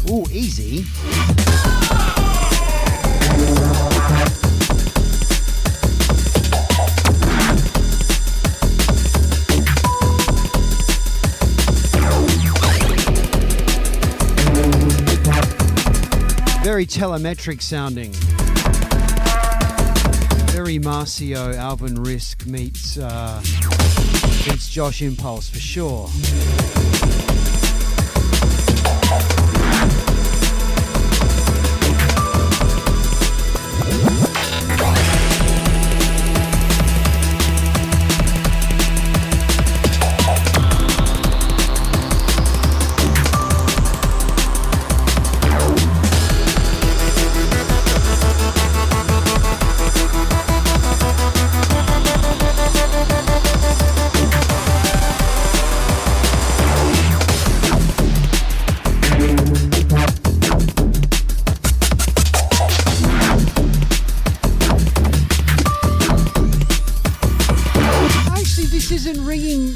Ooh, easy. Very telemetric sounding. Very Marcio, Alvin Risk meets Josh Impulse for sure.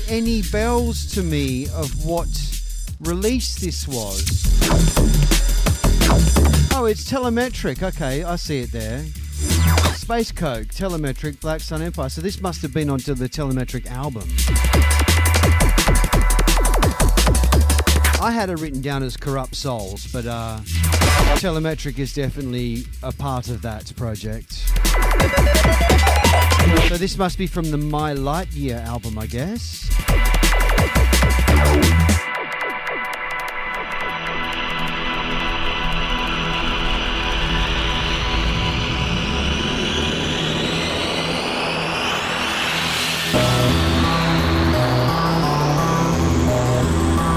Any bells to me of what release this was. Oh, it's telemetric. Okay, I see it there. Space Coke, telemetric, Black Sun Empire. So this must have been onto the telemetric album. I had it written down as Corrupt Souls, but telemetric is definitely a part of that project. So this must be from the My Lightyear album, I guess.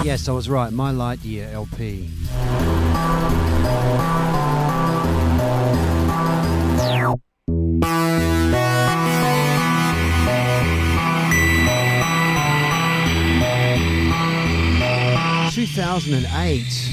Yes, I was right. My Lightyear LP. 2008.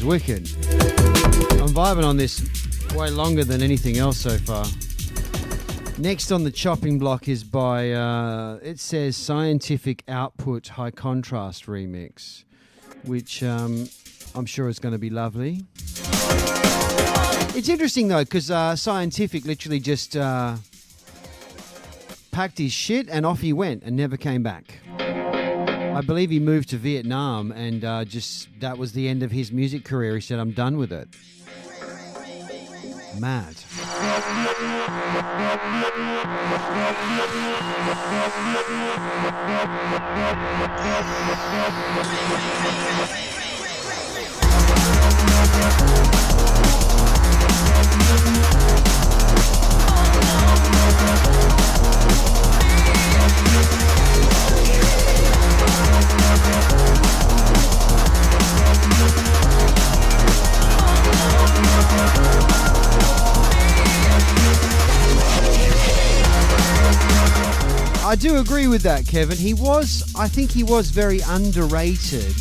Wicked. I'm vibing on this way longer than anything else so far. Next on the chopping block is by, it says Scientific Output High Contrast Remix, which I'm sure is going to be lovely. It's interesting though, because Scientific literally just packed his shit and off he went and never came back. I believe he moved to Vietnam and just that was the end of his music career. He said, I'm done with it. Mad. I do agree with that, Kevin. I think he was very underrated.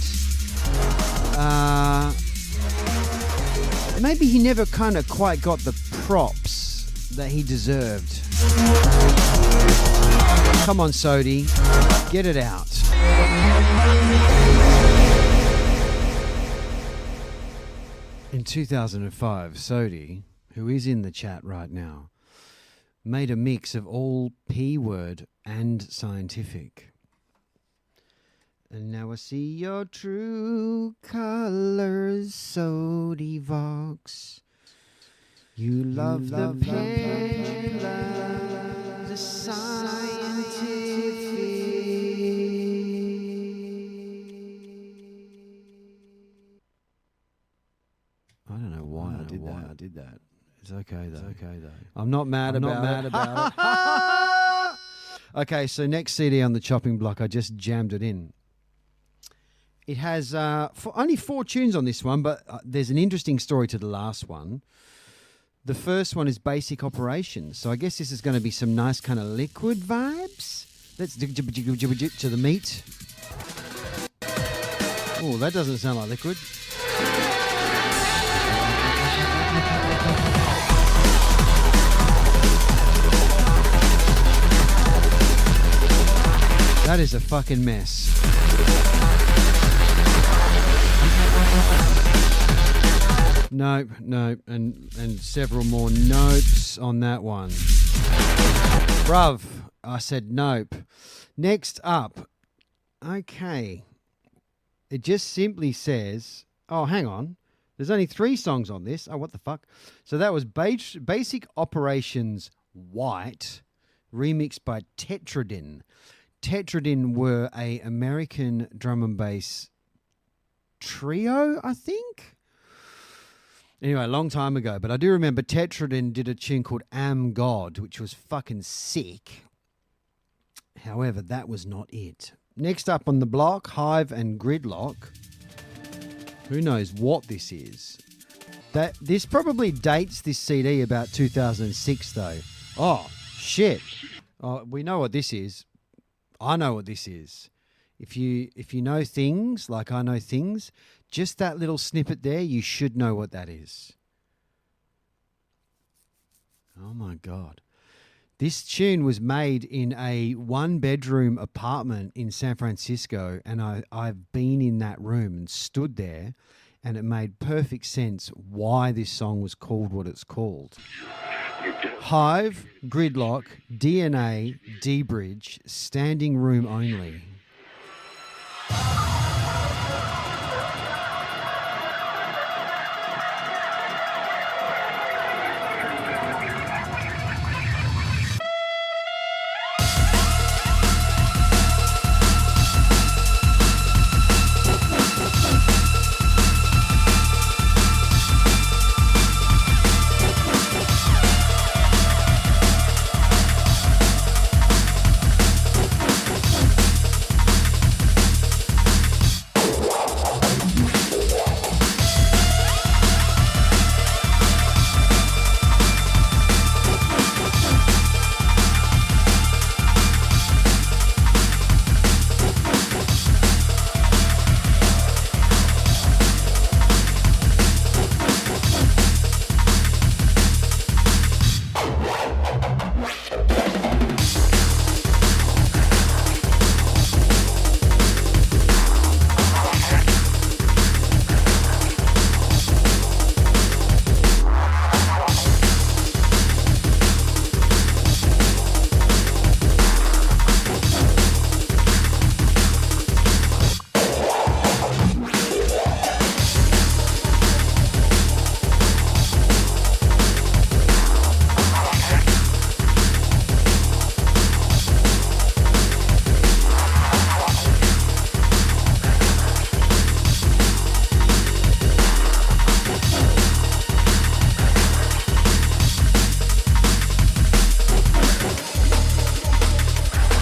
Maybe he never kind of quite got the props that he deserved. Come on, Sodi, get it out. In 2005, Sodi, who is in the chat right now, made a mix of all P-word and scientific. And now I see your true colors, Sodi Vox. You love the pen, love the scientific. I don't know why I did that. It's okay though. I'm not mad about it. Okay, so next CD on the chopping block, I just jammed it in. It has only 4 tunes on this one, but there's an interesting story to the last one. The first one is Basic Operations. So I guess this is going to be some nice kind of liquid vibes. Let's to the meat. Oh, that doesn't sound like liquid. That is a fucking mess. Nope, and several more nopes on that one. Bruv, I said nope. Next up, okay. It just simply says, oh, hang on. There's only 3 songs on this. Oh, what the fuck? So that was Basic Operations White, remixed by Tetradin. Tetradin were a American drum and bass trio, I think. Anyway, a long time ago. But I do remember Tetradin did a tune called Am God, which was fucking sick. However, that was not it. Next up on the block, Hive and Gridlock. Who knows what this is? This probably dates this CD about 2006, though. Oh, shit. Oh, we know what this is. I know what this is. If you know things like I know things, just that little snippet there, you should know what that is. Oh my God. This tune was made in a 1-bedroom apartment in San Francisco, and I've been in that room and stood there, and it made perfect sense why this song was called what it's called. Hive, Gridlock, DNA, D-Bridge, Standing Room Only.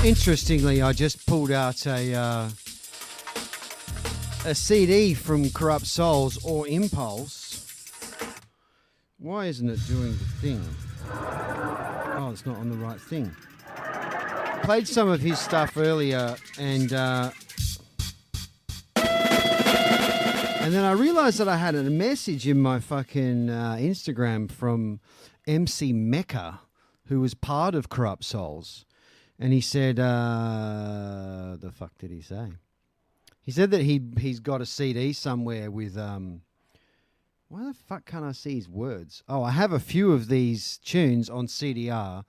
Interestingly, I just pulled out a CD from Corrupt Souls or Impulse. Why isn't it doing the thing? Oh, it's not on the right thing. played some of his stuff earlier, and then I realized that I had a message in my fucking Instagram from MC Mecca, who was part of Corrupt Souls. And he said, the fuck did he say? He said that he's got a CD somewhere with, why the fuck can't I see his words? Oh, I have a few of these tunes on CDR,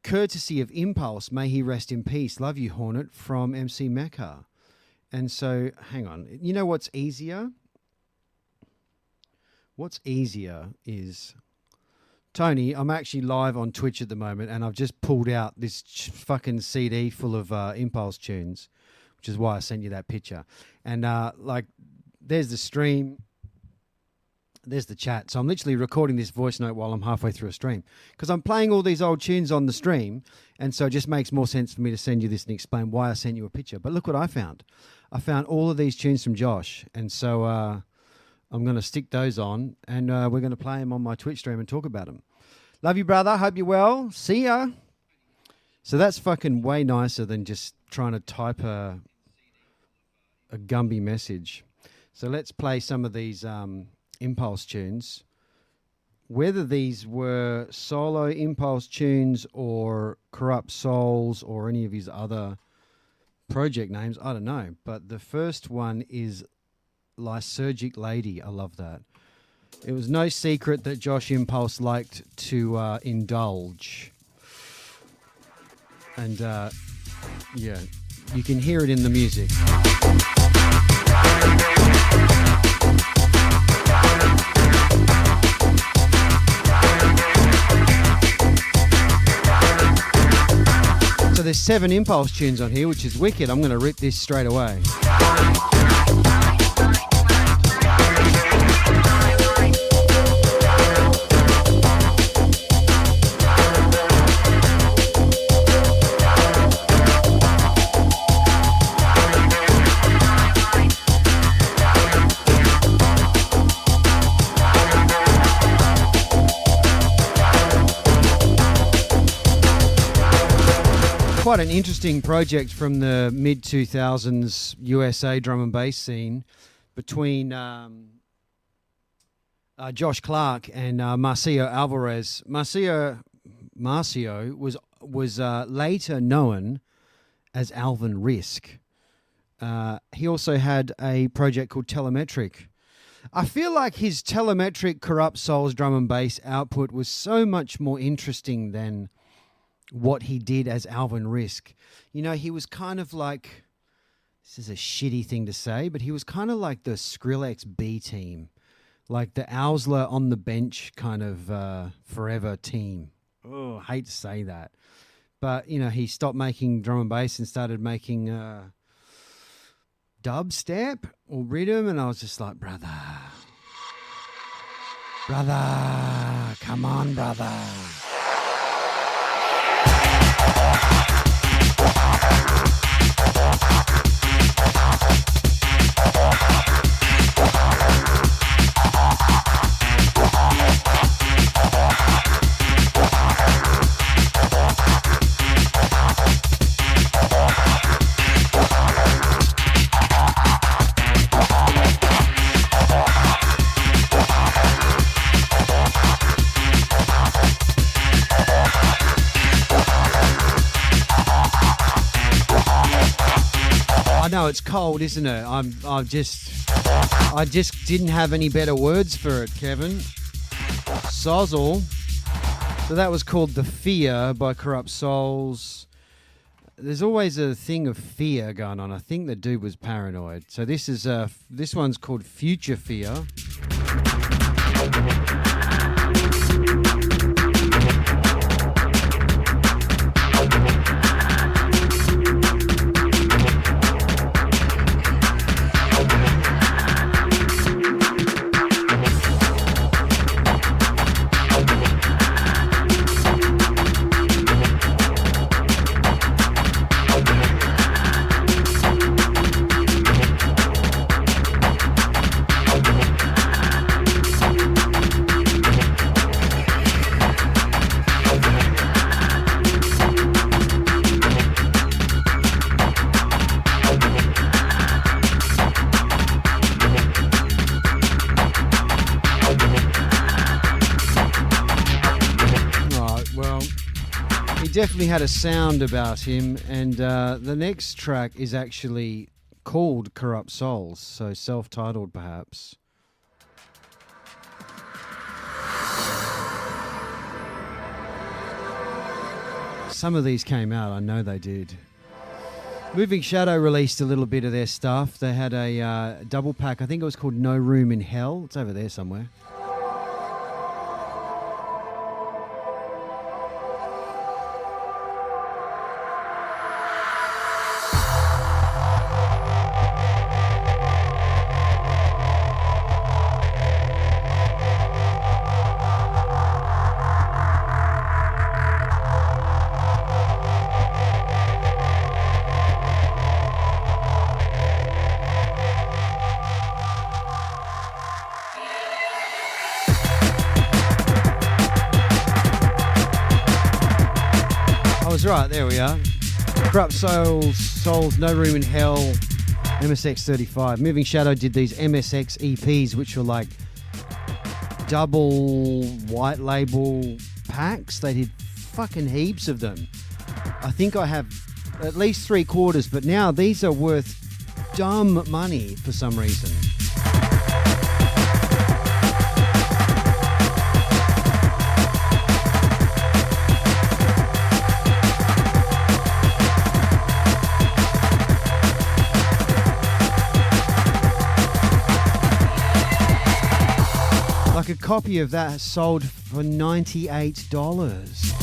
courtesy of Impulse, may he rest in peace. Love you, Hornet, from MC Mecca. And so, hang on. You know what's easier? What's easier is, Tony, I'm actually live on Twitch at the moment, and I've just pulled out this fucking CD full of Impulse tunes, which is why I sent you that picture. And, there's the stream. There's the chat. So I'm literally recording this voice note while I'm halfway through a stream, because I'm playing all these old tunes on the stream, and so it just makes more sense for me to send you this and explain why I sent you a picture. But look what I found. I found all of these tunes from Josh, and so I'm going to stick those on, and we're going to play them on my Twitch stream and talk about them. Love you, brother. Hope you're well. See ya. So that's fucking way nicer than just trying to type a Gumby message. So let's play some of these Impulse tunes. Whether these were solo Impulse tunes or Corrupt Souls or any of his other project names, I don't know. But the first one is Lysergic Lady. I love that. It was no secret that Josh Impulse liked to indulge. And yeah, you can hear it in the music. So there's 7 Impulse tunes on here, which is wicked. I'm going to rip this straight away. Quite an interesting project from the mid-2000s USA drum and bass scene between Josh Clark and Marcio Alvarez. Marcio was later known as Alvin Risk. He also had a project called Telemetric. I feel like his Telemetric Corrupt Souls drum and bass output was so much more interesting than what he did as Alvin Risk. You know, he was kind of like, this is a shitty thing to say, but he was kind of like the Skrillex B team, like the Owsler on the bench kind of forever team. Oh, I hate to say that. But, you know, he stopped making drum and bass and started making dubstep or rhythm, and I was just like, brother, come on, brother. I know it's cold, isn't it? I just didn't have any better words for it, Kevin. Sozzle. So that was called The Fear by Corrupt Souls. There's always a thing of fear going on. I think the dude was paranoid. So this one's called Future Fear. He definitely had a sound about him, and the next track is actually called Corrupt Souls, so self-titled perhaps. Some of these came out, I know they did. Moving Shadow released a little bit of their stuff. They had a double pack, I think it was called No Room in Hell. It's over there somewhere. Right, there we are. Corrupt Souls, No Room in Hell, MSX 35. Moving Shadow did these MSX EPs, which were like double white label packs. They did fucking heaps of them. I think I have at least 3/4, but now these are worth dumb money for some reason. A copy of that sold for $98.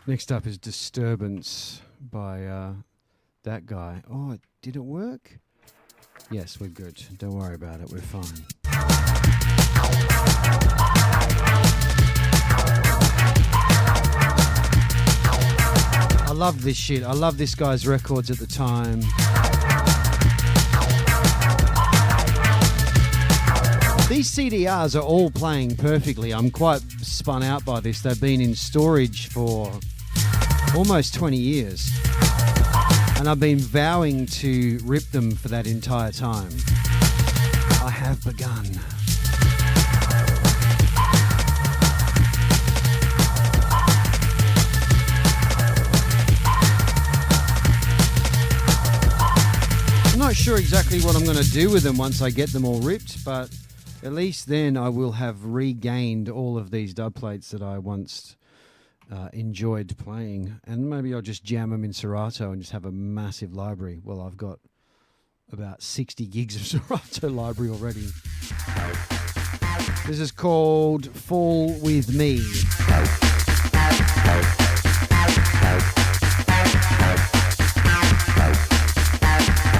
Next up is Disturbance by that guy. Oh, did it work? Yes, we're good. Don't worry about it. We're fine. I love this shit. I love this guy's records at the time. These CDRs are all playing perfectly. I'm quite spun out by this. They've been in storage for almost 20 years. And I've been vowing to rip them for that entire time. I have begun. I'm not sure exactly what I'm going to do with them once I get them all ripped, but at least then I will have regained all of these dub plates that I once enjoyed playing, and maybe I'll just jam them in Serato and just have a massive library. Well, I've got about 60 gigs of Serato library already. This is called Fall With Me.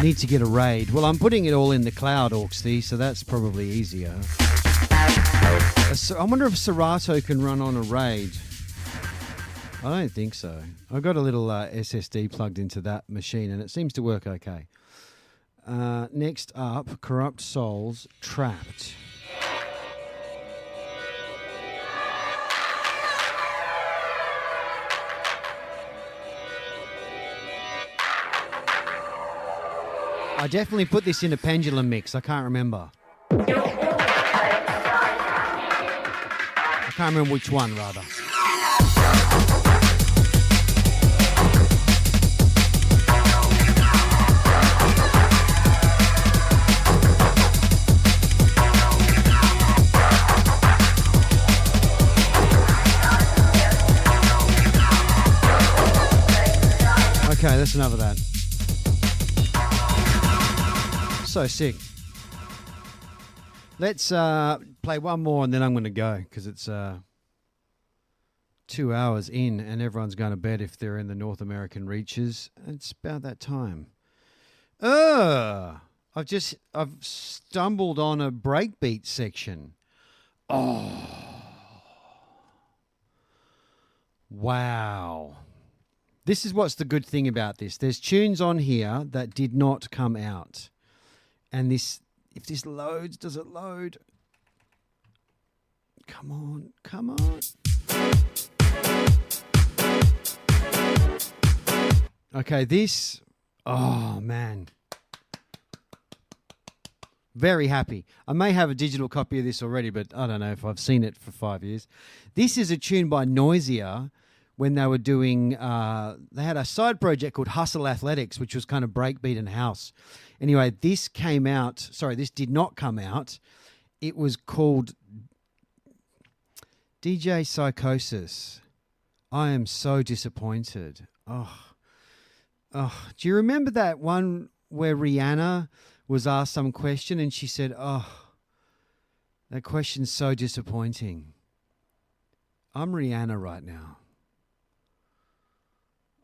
Need to get a raid. Well, I'm putting it all in the cloud, Orksy, so that's probably easier. I wonder if Serato can run on a raid. I don't think so. I've got a little SSD plugged into that machine and it seems to work okay. Next up, Corrupt Souls, Trapped. I definitely put this in a pendulum mix. I can't remember. I can't remember which one, rather. Okay, that's enough of that. So sick. Let's play one more and then I'm going to go because it's 2 hours in and everyone's going to bed if they're in the North American reaches. It's about that time. I've stumbled on a breakbeat section. Oh. Wow. This is what's the good thing about this. There's tunes on here that did not come out. And this, if this loads, does it load? Come on, come on. Okay, this, oh man. Very happy. I may have a digital copy of this already, but I don't know if I've seen it for 5 years. This is a tune by Noisia when they were doing, they had a side project called Hustle Athletics, which was kind of breakbeat and house. Anyway, this did not come out. It was called DJ Psychosis. I am so disappointed. Oh, do you remember that one where Rihanna was asked some question and she said, oh, that question's so disappointing. I'm Rihanna right now.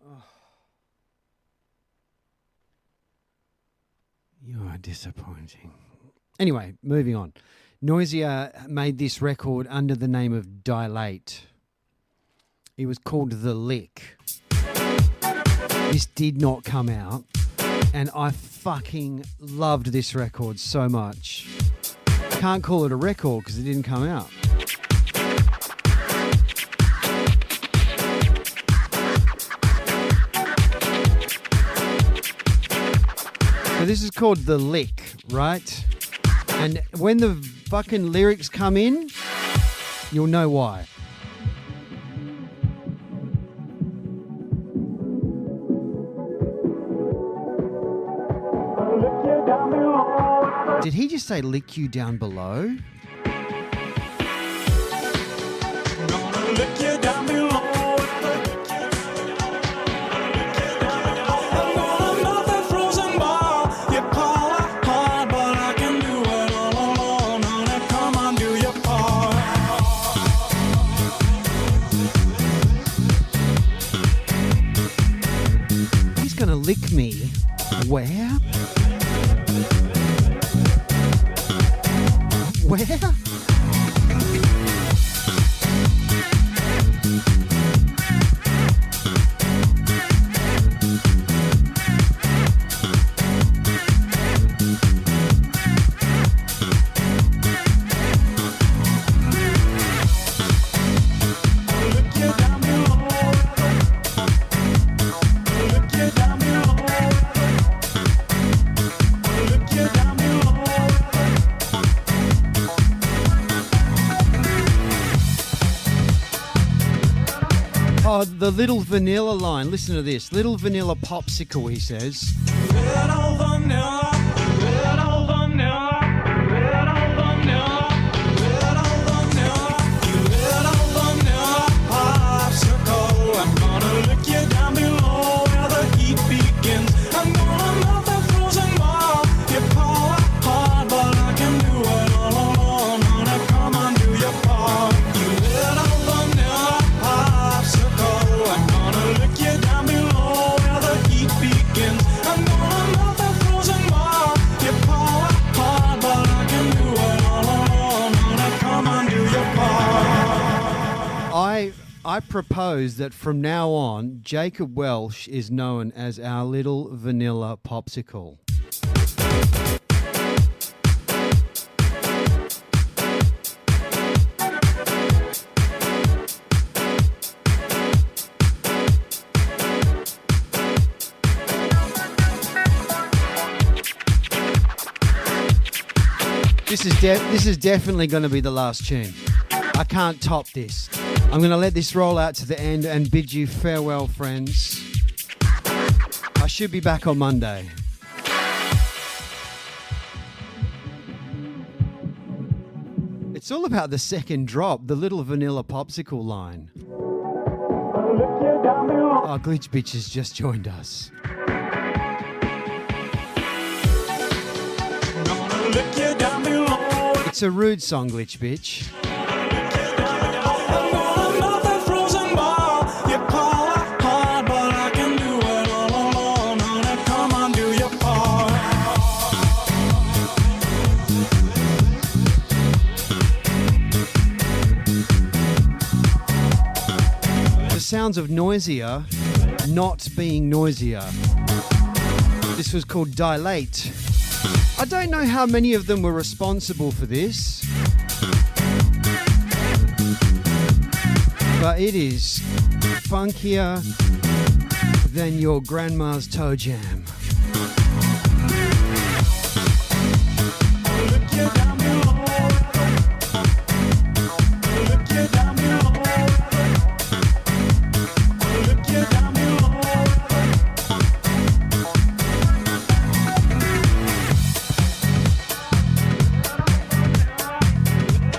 Oh. You are disappointing. Anyway, moving on. Noisia made this record under the name of Dilate. It was called The Lick. This did not come out. And I fucking loved this record so much. Can't call it a record because it didn't come out. So this is called The Lick, right? And when the fucking lyrics come in, you'll know why. Did he just say lick you down below? Gonna lick you down below. I'm gonna melt that frozen ball. You call it hard, but I can do it all alone. Honey, come on, do your part. He's gonna lick me. Where? Where? Oh, the Little Vanilla line. Listen to this. Little Vanilla Popsicle, he says. Little vanilla, little vanilla, little vanilla, little vanilla, you little vanilla popsicle. I'm gonna lick you down below where the heat begins. I'm gonna melt that frozen ball. You call it hard, but I can do it all alone. Honey, come on, do your part. You little vanilla popsicle. I'm gonna lick you down below where the heat begins. I'm gonna melt that frozen ball. You call it hard, but I can do it all alone. Honey, come on, do your part. I propose that from now on, Jacob Welsh is known as our Little Vanilla Popsicle. This is definitely going to be the last tune. I can't top this. I'm going to let this roll out to the end and bid you farewell, friends. I should be back on Monday. It's all about the second drop, the Little Vanilla Popsicle line. Oh, Glitch Bitch has just joined us. It's a rude song, Glitch Bitch. The sounds of Noisia not being noisier. This was called Dilate. I don't know how many of them were responsible for this. It is funkier than your grandma's toe jam.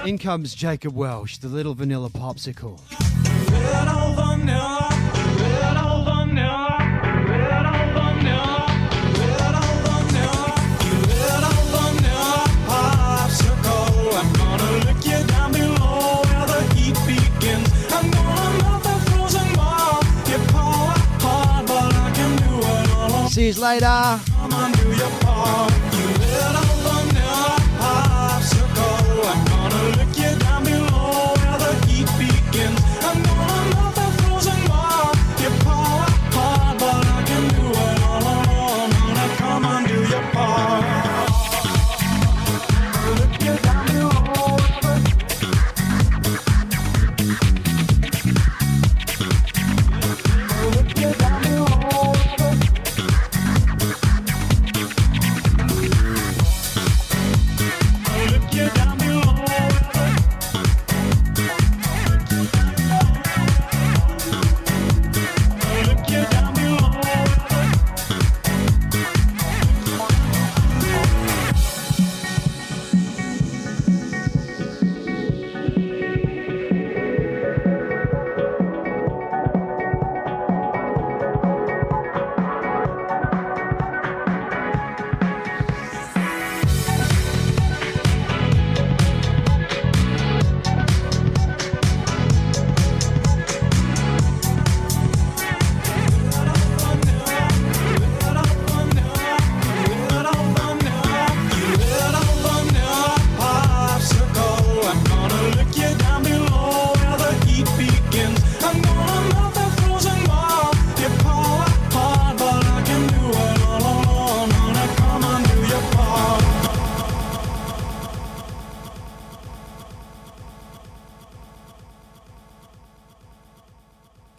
In comes Jacob Welsh, the little vanilla popsicle. Little vanilla, little vanilla, little vanilla, little vanilla, little vanilla popsicle. I'm gonna lick you down below where the heat begins. I'm gonna melt the frozen ball. You pull apart, but I can do it all alone. See you later. Come on, do your part. You little vanilla popsicle. I'm gonna lick you down below where the heat begins. I'm gonna melt the frozen ball. You pull apart, but I can do it all alone. Now come on, do your part. Lick you down below. Lick you down below. Lick you down below. Lick you down below.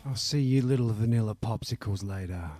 I'll see you little vanilla popsicles later.